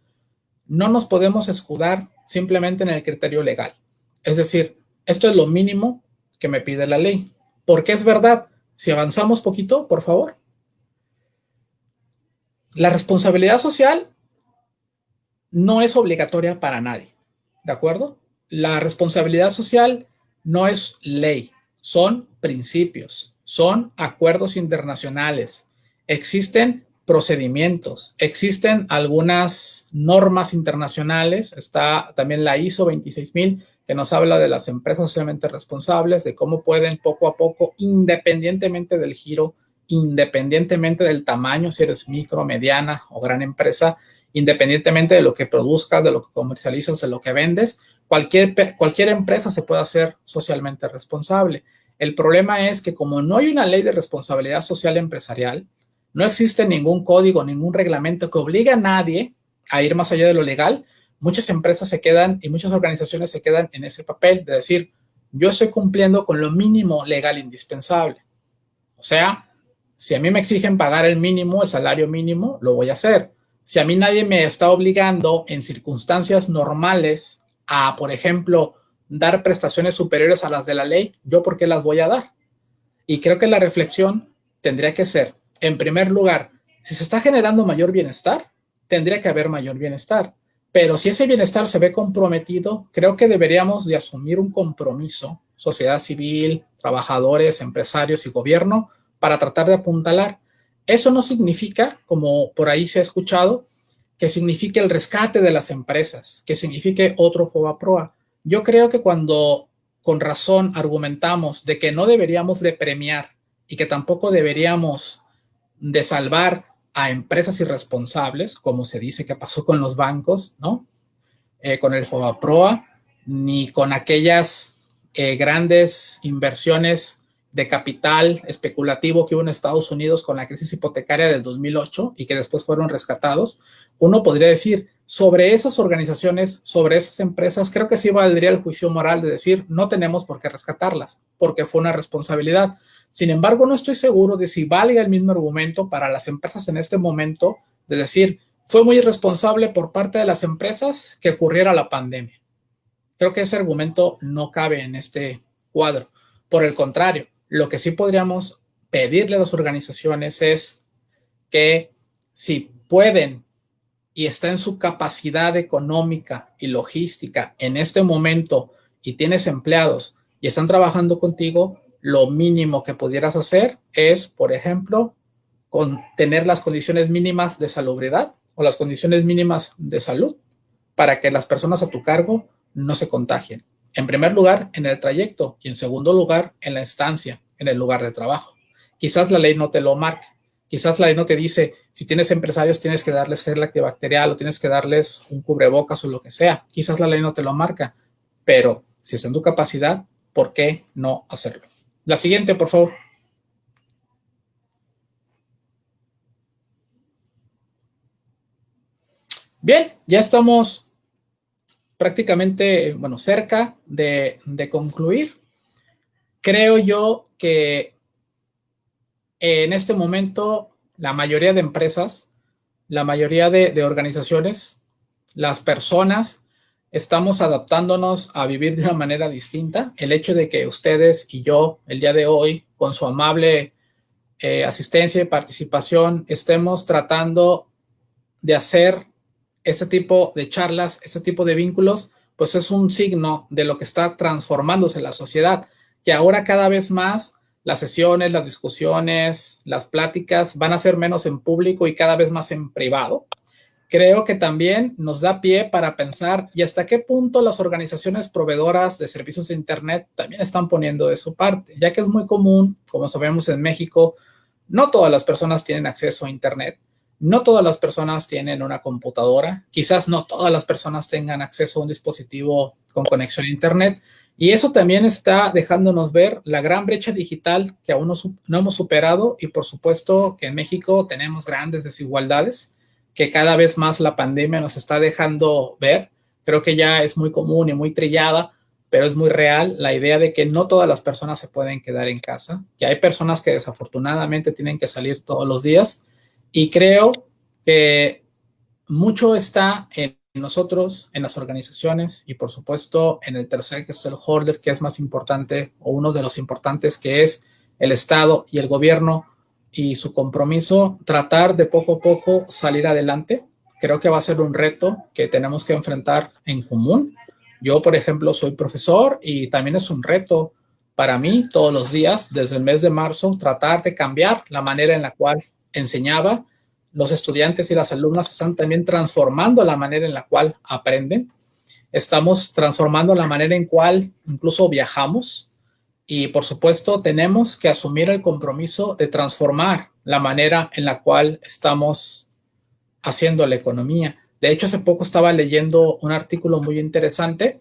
no nos podemos escudar simplemente en el criterio legal. Es decir, esto es lo mínimo que me pide la ley, porque es verdad, si avanzamos poquito, por favor. La responsabilidad social no es obligatoria para nadie, ¿de acuerdo? La responsabilidad social no es ley, son principios, son acuerdos internacionales, existen procedimientos, existen algunas normas internacionales, está también la ISO 26000, que nos habla de las empresas socialmente responsables, de cómo pueden poco a poco, independientemente del giro, independientemente del tamaño, si eres micro, mediana o gran empresa, independientemente de lo que produzcas, de lo que comercializas, de lo que vendes, cualquier empresa se puede hacer socialmente responsable. El problema es que como no hay una ley de responsabilidad social empresarial, no existe ningún código, ningún reglamento que obligue a nadie a ir más allá de lo legal, muchas empresas se quedan y muchas organizaciones se quedan en ese papel de decir, yo estoy cumpliendo con lo mínimo legal indispensable. O sea, si a mí me exigen pagar el mínimo, el salario mínimo, lo voy a hacer. Si a mí nadie me está obligando en circunstancias normales a, por ejemplo, dar prestaciones superiores a las de la ley, ¿yo por qué las voy a dar? Y creo que la reflexión tendría que ser, en primer lugar, si se está generando mayor bienestar, tendría que haber mayor bienestar. Pero si ese bienestar se ve comprometido, creo que deberíamos de asumir un compromiso, sociedad civil, trabajadores, empresarios y gobierno, para tratar de apuntalar. Eso no significa, como por ahí se ha escuchado, que signifique el rescate de las empresas, que signifique otro FOBAPROA. Yo creo que cuando con razón argumentamos de que no deberíamos de premiar y que tampoco deberíamos de salvar a empresas irresponsables, como se dice que pasó con los bancos, ¿no? Con el FOBAPROA, ni con aquellas grandes inversiones de capital especulativo que hubo en Estados Unidos con la crisis hipotecaria del 2008 y que después fueron rescatados. Uno podría decir, sobre esas organizaciones, sobre esas empresas, creo que sí valdría el juicio moral de decir, no tenemos por qué rescatarlas, porque fue una responsabilidad. Sin embargo, no estoy seguro de si valga el mismo argumento para las empresas en este momento, de decir, fue muy irresponsable por parte de las empresas que ocurriera la pandemia. Creo que ese argumento no cabe en este cuadro. Por el contrario, lo que sí podríamos pedirle a las organizaciones es que si pueden y está en su capacidad económica y logística en este momento y tienes empleados y están trabajando contigo, lo mínimo que pudieras hacer es, por ejemplo, tener las condiciones mínimas de salubridad o las condiciones mínimas de salud. para que las personas a tu cargo no se contagien. En primer lugar, en el trayecto, y en segundo lugar, en la estancia, en el lugar de trabajo. Quizás la ley no te lo marque. Quizás la ley no te dice, si tienes empresarios tienes que darles gel antibacterial o tienes que darles un cubrebocas o lo que sea. Quizás la ley no te lo marca, pero si es en tu capacidad, ¿por qué no hacerlo? La siguiente, por favor. Bien, ya estamos prácticamente, bueno, cerca de concluir. Creo yo que en este momento la mayoría de empresas, la mayoría de organizaciones, las personas, estamos adaptándonos a vivir de una manera distinta. El hecho de que ustedes y yo, el día de hoy, con su amable asistencia y participación, estemos tratando de hacer ese tipo de charlas, ese tipo de vínculos, pues es un signo de lo que está transformándose la sociedad, que ahora cada vez más las sesiones, las discusiones, las pláticas van a ser menos en público y cada vez más en privado. Creo que también nos da pie para pensar y hasta qué punto las organizaciones proveedoras de servicios de Internet también están poniendo de su parte, ya que es muy común, como sabemos en México, no todas las personas tienen acceso a Internet, no todas las personas tienen una computadora, quizás no todas las personas tengan acceso a un dispositivo con conexión a Internet, y eso también está dejándonos ver la gran brecha digital que aún no hemos superado, y por supuesto que en México tenemos grandes desigualdades que cada vez más la pandemia nos está dejando ver. Creo que ya es muy común y muy trillada, pero es muy real la idea de que no todas las personas se pueden quedar en casa, que hay personas que desafortunadamente tienen que salir todos los días, y creo que mucho está en nosotros, en las organizaciones y por supuesto en el tercer stakeholder, que es más importante o uno de los importantes, que es el Estado y el gobierno y su compromiso, tratar de poco a poco salir adelante. Creo que va a ser un reto que tenemos que enfrentar en común. Yo, por ejemplo, soy profesor y también es un reto para mí todos los días, desde el mes de marzo, tratar de cambiar la manera en la cual enseñaba. Los estudiantes y las alumnas están también transformando la manera en la cual aprenden. Estamos transformando la manera en cual incluso viajamos. Y por supuesto tenemos que asumir el compromiso de transformar la manera en la cual estamos haciendo la economía. De hecho, hace poco estaba leyendo un artículo muy interesante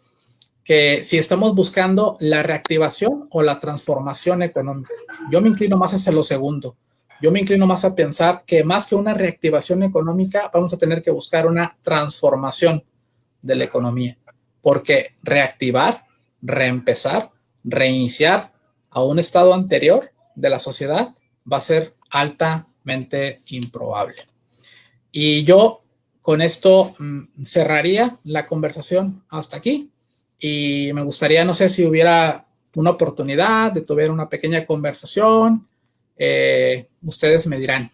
que si estamos buscando la reactivación o la transformación económica. Yo me inclino más hacia lo segundo. Yo me inclino más a pensar que más que una reactivación económica, vamos a tener que buscar una transformación de la economía. Porque reactivar, reempezar, reiniciar a un estado anterior de la sociedad va a ser altamente improbable. Y yo con esto cerraría la conversación hasta aquí. Y me gustaría, no sé si hubiera una oportunidad de tuviera una pequeña conversación. Ustedes me dirán.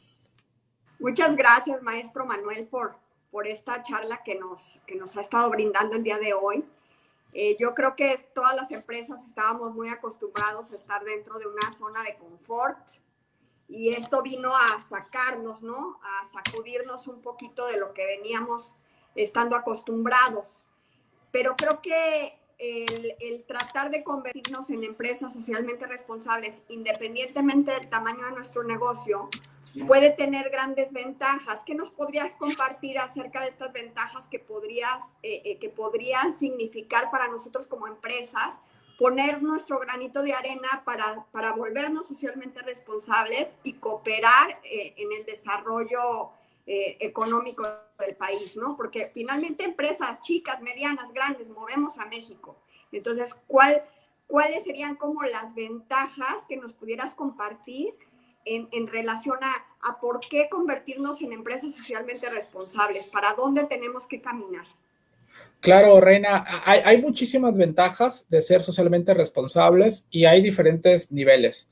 Muchas gracias, maestro Manuel, por esta charla que nos ha estado brindando el día de hoy. Yo creo que todas las empresas estábamos muy acostumbrados a estar dentro de una zona de confort y esto vino a sacarnos, ¿no? A sacudirnos un poquito de lo que veníamos estando acostumbrados. Pero creo que el tratar de convertirnos en empresas socialmente responsables, independientemente del tamaño de nuestro negocio, puede tener grandes ventajas. ¿Qué nos podrías compartir acerca de estas ventajas que podrían significar para nosotros como empresas poner nuestro granito de arena para volvernos socialmente responsables y cooperar en el desarrollo económico del país, ¿no? Porque finalmente empresas chicas, medianas, grandes, movemos a México. Entonces, ¿cuáles serían como las ventajas que nos pudieras compartir en relación a por qué convertirnos en empresas socialmente responsables? ¿Para dónde tenemos que caminar? Claro, Reina, hay muchísimas ventajas de ser socialmente responsables y hay diferentes niveles.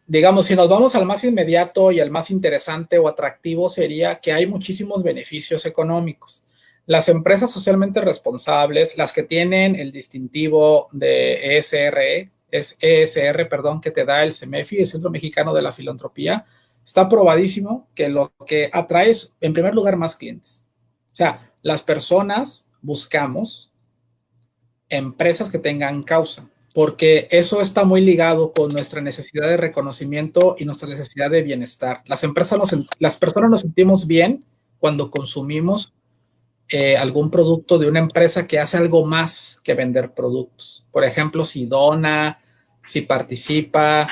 Digamos, si nos vamos al más inmediato y al más interesante o atractivo, sería que hay muchísimos beneficios económicos. Las empresas socialmente responsables, las que tienen el distintivo de ESR, perdón, que te da el CEMEFI, el Centro Mexicano de la Filantropía, está probadísimo que lo que atrae es, en primer lugar, más clientes. O sea, Las personas buscamos empresas que tengan causa, porque eso está muy ligado con nuestra necesidad de reconocimiento y nuestra necesidad de bienestar. Las personas nos sentimos bien cuando consumimos algún producto de una empresa que hace algo más que vender productos. Por ejemplo, si dona, si participa,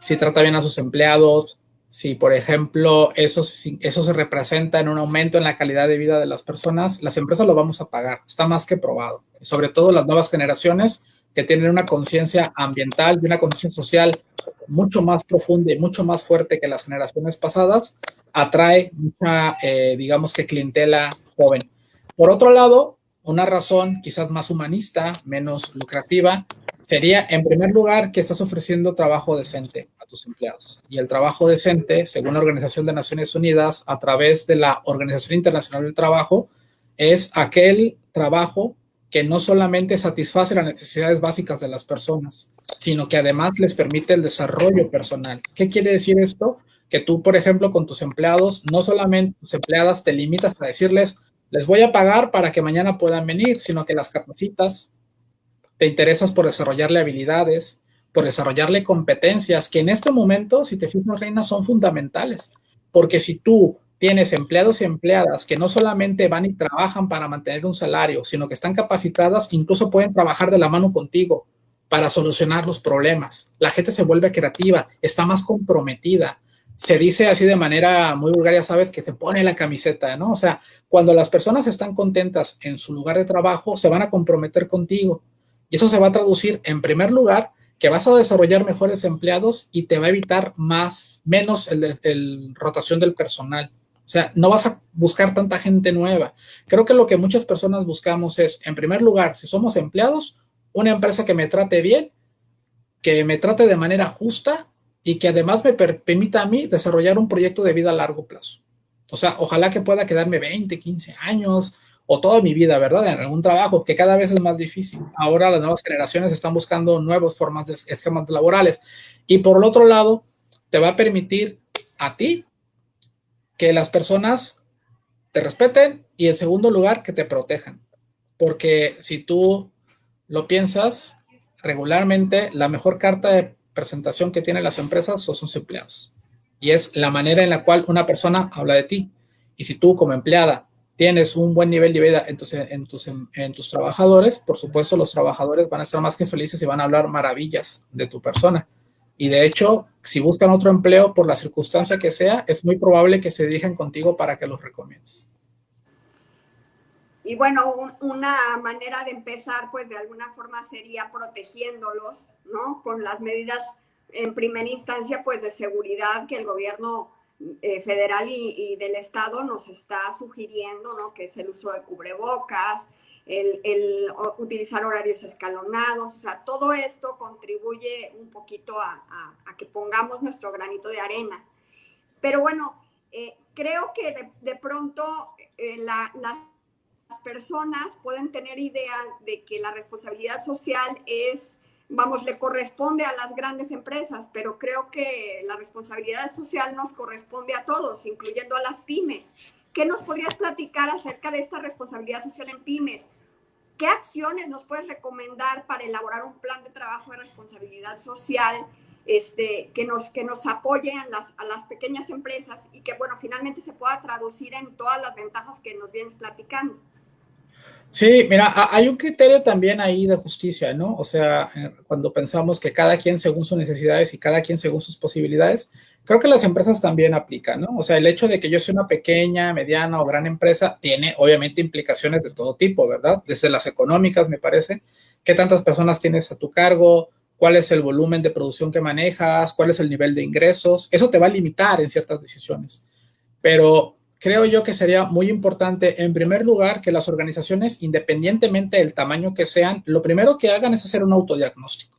si trata bien a sus empleados, si, por ejemplo, eso se representa en un aumento en la calidad de vida de las personas, las empresas lo vamos a pagar. Está más que probado. Sobre todo las nuevas generaciones que tienen una conciencia ambiental y una conciencia social mucho más profunda y mucho más fuerte que las generaciones pasadas, atrae mucha, digamos que clientela joven. Por otro lado, una razón quizás más humanista, menos lucrativa, sería, en primer lugar, que estás ofreciendo trabajo decente a tus empleados. Y el trabajo decente, según la Organización de Naciones Unidas, a través de la Organización Internacional del Trabajo, es aquel trabajo que no solamente satisface las necesidades básicas de las personas, sino que además les permite el desarrollo personal. ¿Qué quiere decir esto? Que tú, por ejemplo, con tus empleados, no solamente tus empleadas te limitas a decirles, les voy a pagar para que mañana puedan venir, sino que las capacitas, te interesas por desarrollarle habilidades, por desarrollarle competencias, que en este momento, si te fijas, Reina, son fundamentales. Porque si tú tienes empleados y empleadas que no solamente van y trabajan para mantener un salario, sino que están capacitadas, incluso pueden trabajar de la mano contigo para solucionar los problemas. La gente se vuelve creativa, está más comprometida. Se dice así de manera muy vulgar, ya sabes, que se pone la camiseta, ¿no? O sea, cuando las personas están contentas en su lugar de trabajo, se van a comprometer contigo. Y eso se va a traducir, en primer lugar, que vas a desarrollar mejores empleados y te va a evitar menos el rotación del personal. O sea, no vas a buscar tanta gente nueva. Creo que lo que muchas personas buscamos es, en primer lugar, si somos empleados, una empresa que me trate bien, que me trate de manera justa y que además me permita a mí desarrollar un proyecto de vida a largo plazo. O sea, ojalá que pueda quedarme 20, 15 años o toda mi vida, ¿verdad? En algún trabajo que cada vez es más difícil. Ahora las nuevas generaciones están buscando nuevas formas de esquemas laborales. Y por el otro lado, te va a permitir a ti que las personas te respeten y en segundo lugar, que te protejan. Porque si tú lo piensas, regularmente la mejor carta de presentación que tienen las empresas son sus empleados. Y es la manera en la cual una persona habla de ti. Y si tú como empleada tienes un buen nivel de vida en tus trabajadores, por supuesto los trabajadores van a estar más que felices y van a hablar maravillas de tu persona. Y de hecho, si buscan otro empleo por la circunstancia que sea, es muy probable que se dirijan contigo para que los recomiendes. Y bueno, una manera de empezar, pues de alguna forma sería protegiéndolos, ¿no? Con las medidas en primera instancia, pues de seguridad que el gobierno federal y del estado nos está sugiriendo, ¿no? Que es el uso de cubrebocas, el utilizar horarios escalonados, o sea, todo esto contribuye un poquito a que pongamos nuestro granito de arena. Pero bueno, creo que de pronto las personas pueden tener idea de que la responsabilidad social le corresponde a las grandes empresas, pero creo que la responsabilidad social nos corresponde a todos, incluyendo a las pymes. ¿Qué nos podrías platicar acerca de esta responsabilidad social en pymes? ¿Qué acciones nos puedes recomendar para elaborar un plan de trabajo de responsabilidad social que nos apoye a las pequeñas empresas y que, bueno, finalmente se pueda traducir en todas las ventajas que nos vienes platicando? Sí, mira, hay un criterio también ahí de justicia, ¿no? O sea, cuando pensamos que cada quien según sus necesidades y cada quien según sus posibilidades, creo que las empresas también aplican, ¿no? O sea, el hecho de que yo sea una pequeña, mediana o gran empresa tiene obviamente implicaciones de todo tipo, ¿verdad? Desde las económicas, me parece, qué tantas personas tienes a tu cargo, cuál es el volumen de producción que manejas, cuál es el nivel de ingresos, eso te va a limitar en ciertas decisiones. Pero creo yo que sería muy importante, en primer lugar, que las organizaciones, independientemente del tamaño que sean, lo primero que hagan es hacer un autodiagnóstico.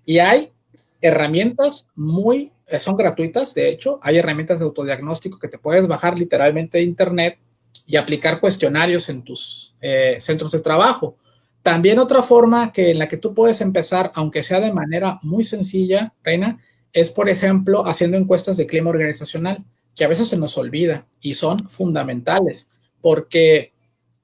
Y hay herramientas son gratuitas, de hecho, hay herramientas de autodiagnóstico que te puedes bajar literalmente de internet y aplicar cuestionarios en tus centros de trabajo. También otra forma en la que tú puedes empezar, aunque sea de manera muy sencilla, Reina, es, por ejemplo, haciendo encuestas de clima organizacional, que a veces se nos olvida y son fundamentales, porque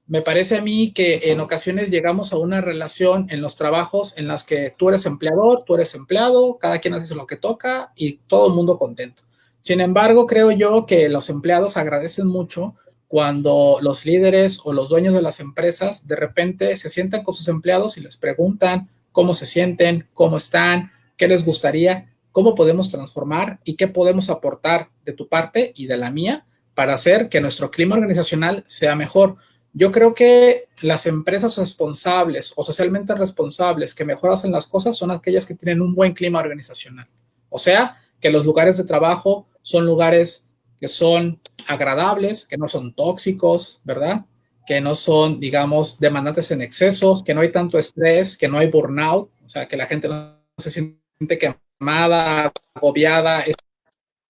me parece a mí que en ocasiones llegamos a una relación en los trabajos en las que tú eres empleador, tú eres empleado, cada quien hace lo que toca y todo el mundo contento. Sin embargo, creo yo que los empleados agradecen mucho cuando los líderes o los dueños de las empresas de repente se sientan con sus empleados y les preguntan cómo se sienten, cómo están, qué les gustaría, cómo podemos transformar y qué podemos aportar de tu parte y de la mía para hacer que nuestro clima organizacional sea mejor. Yo creo que las empresas responsables o socialmente responsables que mejor hacen las cosas son aquellas que tienen un buen clima organizacional. O sea, que los lugares de trabajo son lugares que son agradables, que no son tóxicos, ¿verdad? Que no son, digamos, demandantes en exceso, que no hay tanto estrés, que no hay burnout, o sea, que la gente no se siente quemada, agobiada,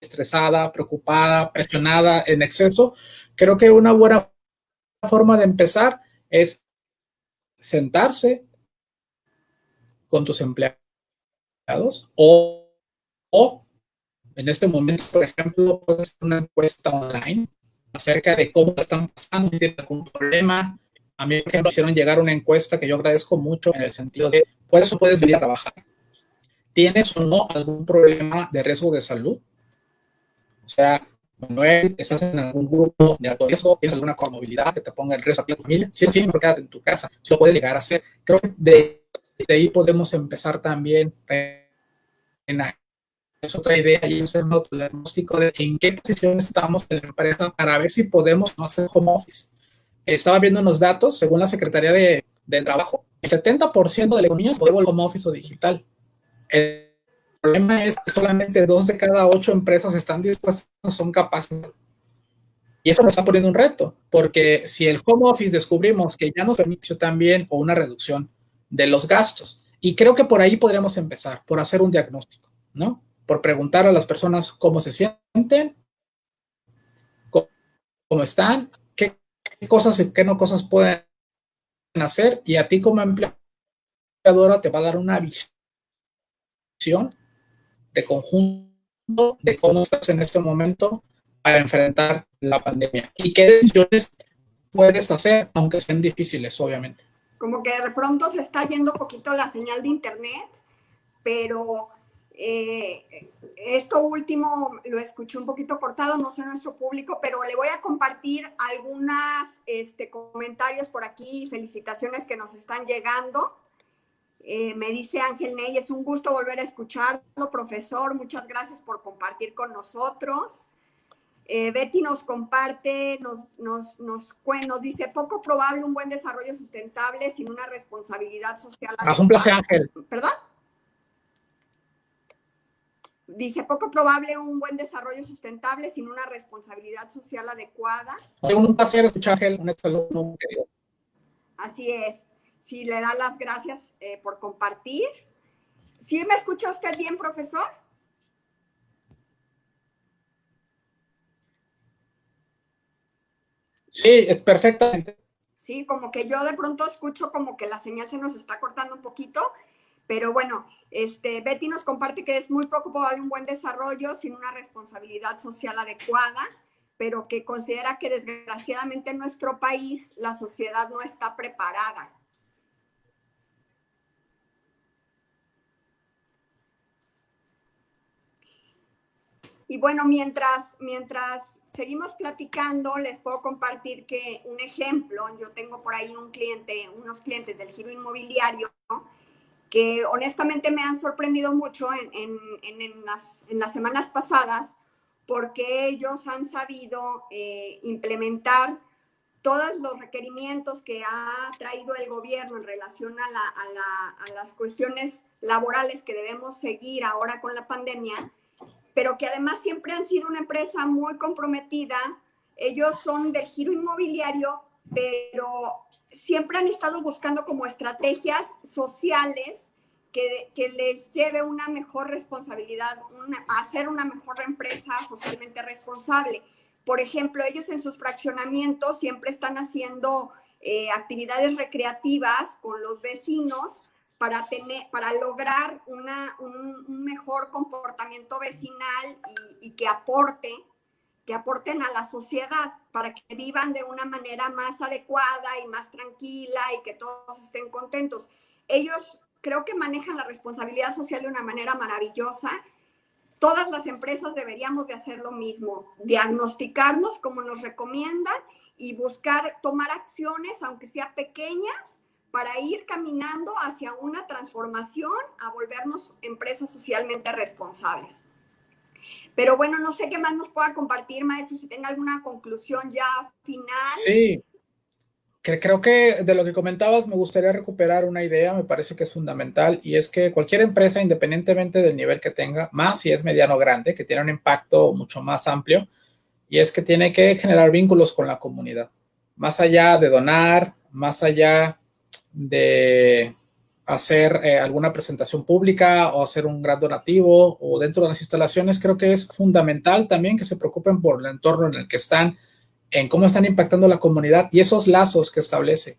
estresada, preocupada, presionada en exceso. Creo que una buena forma de empezar es sentarse con tus empleados o en este momento, por ejemplo, puedes hacer una encuesta online acerca de cómo están pasando, si tienen algún problema. A mí, por ejemplo, hicieron llegar una encuesta que yo agradezco mucho en el sentido de, pues, puedes venir a trabajar. ¿Tienes o no algún problema de riesgo de salud? O sea, Manuel, ¿estás en algún grupo de alto riesgo? ¿Tienes alguna comorbilidad que te ponga el riesgo a tu familia? Sí, sí, mejor quédate en tu casa. Si lo puedes llegar a hacer. Creo que de ahí podemos empezar también en es otra idea y hacer un autodiagnóstico de en qué posición estamos en la empresa para ver si podemos no hacer home office. Estaba viendo unos datos, según la Secretaría de Trabajo, el 70% de la economía se puede volver home office o digital. El problema es que solamente 2 de cada 8 empresas están dispuestas, son capaces. Y eso nos está poniendo un reto, porque si el home office descubrimos que ya nos permite también o una reducción de los gastos, y creo que por ahí podríamos empezar, por hacer un diagnóstico, ¿no? Por preguntar a las personas cómo se sienten, cómo están, qué cosas y qué no cosas pueden hacer, y a ti como empleadora te va a dar una visión de conjunto de cómo estás en este momento para enfrentar la pandemia y qué decisiones puedes hacer, aunque sean difíciles, obviamente. Como que de pronto se está yendo un poquito la señal de internet, pero esto último lo escuché un poquito cortado, no sé nuestro público, pero le voy a compartir algunos comentarios por aquí, felicitaciones que nos están llegando. Me dice Ángel Ney, es un gusto volver a escucharlo, profesor, muchas gracias por compartir con nosotros. Betty nos comparte, nos dice, poco probable un buen desarrollo sustentable sin una responsabilidad social. Es un placer, Ángel. ¿Perdón? Dice, poco probable un buen desarrollo sustentable sin una responsabilidad social adecuada. Un placer escuchar, Ángel, un exalumno querido. Así es. Sí, le da las gracias por compartir. ¿Sí me escucha usted bien, profesor? Sí, perfectamente. Sí, como que yo de pronto escucho como que la señal se nos está cortando un poquito, pero bueno, Betty nos comparte que es muy poco probable un buen desarrollo sin una responsabilidad social adecuada, pero que considera que desgraciadamente en nuestro país la sociedad no está preparada. Y bueno, mientras seguimos platicando, les puedo compartir que un ejemplo, yo tengo por ahí unos clientes del giro inmobiliario, ¿no?, que honestamente me han sorprendido mucho en las semanas pasadas, porque ellos han sabido implementar todos los requerimientos que ha traído el gobierno en relación a las cuestiones laborales que debemos seguir ahora con la pandemia, pero que además siempre han sido una empresa muy comprometida. Ellos son del giro inmobiliario, pero siempre han estado buscando como estrategias sociales que les lleve una mejor responsabilidad, a ser una mejor empresa socialmente responsable. Por ejemplo, ellos en sus fraccionamientos siempre están haciendo actividades recreativas con los vecinos para lograr un mejor comportamiento vecinal y que aporte que aporten a la sociedad para que vivan de una manera más adecuada y más tranquila y que todos estén contentos. Ellos creo que manejan la responsabilidad social de una manera maravillosa. Todas las empresas deberíamos de hacer lo mismo, diagnosticarnos como nos recomiendan y buscar tomar acciones, aunque sean pequeñas, para ir caminando hacia una transformación a volvernos empresas socialmente responsables. Pero bueno, no sé qué más nos pueda compartir, maestro, si tenga alguna conclusión ya final. Sí, creo que de lo que comentabas me gustaría recuperar una idea, me parece que es fundamental, y es que cualquier empresa, independientemente del nivel que tenga, más si es mediano o grande, que tiene un impacto mucho más amplio, y es que tiene que generar vínculos con la comunidad. Más allá de donar, más allá de hacer alguna presentación pública o hacer un gran donativo o dentro de las instalaciones, creo que es fundamental también que se preocupen por el entorno en el que están, en cómo están impactando la comunidad y esos lazos que establece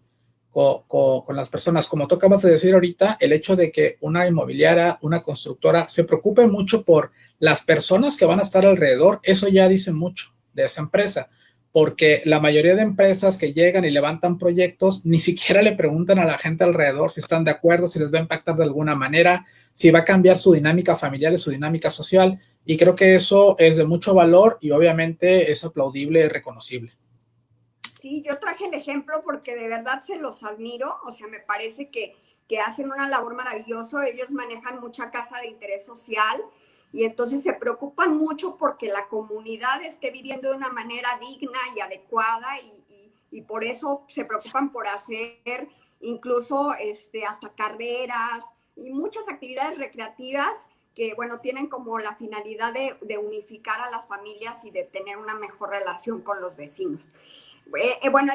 con las personas. Como tú acabas de decir ahorita, el hecho de que una inmobiliaria, una constructora se preocupe mucho por las personas que van a estar alrededor, eso ya dice mucho de esa empresa, porque la mayoría de empresas que llegan y levantan proyectos ni siquiera le preguntan a la gente alrededor si están de acuerdo, si les va a impactar de alguna manera, si va a cambiar su dinámica familiar y su dinámica social, y creo que eso es de mucho valor y obviamente es aplaudible y reconocible. Sí, yo traje el ejemplo porque de verdad se los admiro, o sea, me parece que hacen una labor maravillosa, ellos manejan mucha casa de interés social y entonces se preocupan mucho porque la comunidad esté viviendo de una manera digna y adecuada y por eso se preocupan por hacer incluso hasta carreras y muchas actividades recreativas que, bueno, tienen como la finalidad de unificar a las familias y de tener una mejor relación con los vecinos. Bueno,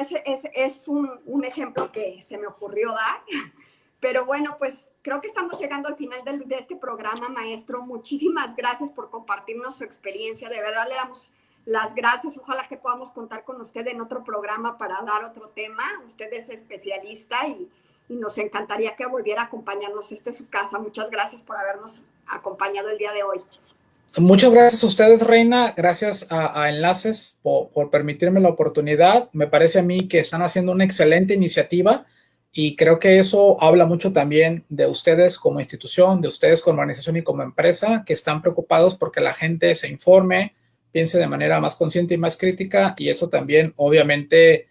es un ejemplo que se me ocurrió dar, pero bueno, pues creo que estamos llegando al final de este programa, maestro. Muchísimas gracias por compartirnos su experiencia. De verdad le damos las gracias. Ojalá que podamos contar con usted en otro programa para dar otro tema. Usted es especialista y nos encantaría que volviera a acompañarnos. Esta es su casa. Muchas gracias por habernos acompañado el día de hoy. Muchas gracias a ustedes, Reina. Gracias a Enlaces por permitirme la oportunidad. Me parece a mí que están haciendo una excelente iniciativa y creo que eso habla mucho también de ustedes como institución, de ustedes como organización y como empresa, que están preocupados porque la gente se informe, piense de manera más consciente y más crítica, y eso también obviamente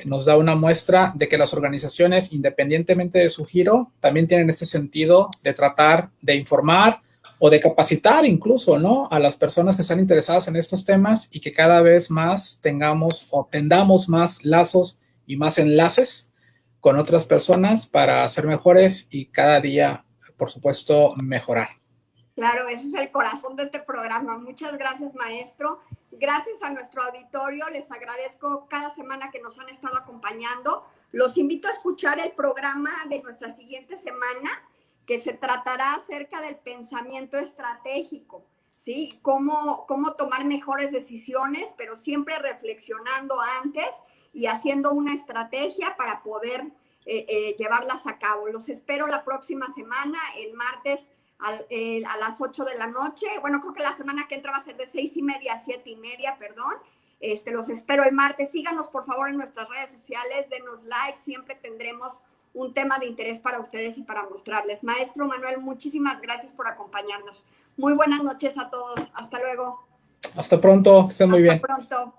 nos da una muestra de que las organizaciones, independientemente de su giro, también tienen este sentido de tratar de informar o de capacitar incluso, ¿no?, a las personas que están interesadas en estos temas y que cada vez más tengamos o tendamos más lazos y más enlaces con otras personas para ser mejores y cada día, por supuesto, mejorar. Claro, ese es el corazón de este programa. Muchas gracias, maestro. Gracias a nuestro auditorio. Les agradezco cada semana que nos han estado acompañando. Los invito a escuchar el programa de nuestra siguiente semana, que se tratará acerca del pensamiento estratégico, ¿sí? Cómo tomar mejores decisiones, pero siempre reflexionando antes y haciendo una estrategia para poder llevarlas a cabo. Los espero la próxima semana, el martes a las 8 de la noche. Bueno, creo que la semana que entra va a ser de 6:30 a 7:30, perdón. Los espero el martes. Síganos, por favor, en nuestras redes sociales, denos like, siempre tendremos un tema de interés para ustedes y para mostrarles. Maestro Manuel, muchísimas gracias por acompañarnos. Muy buenas noches a todos. Hasta luego. Hasta pronto, que estén muy bien. Hasta pronto.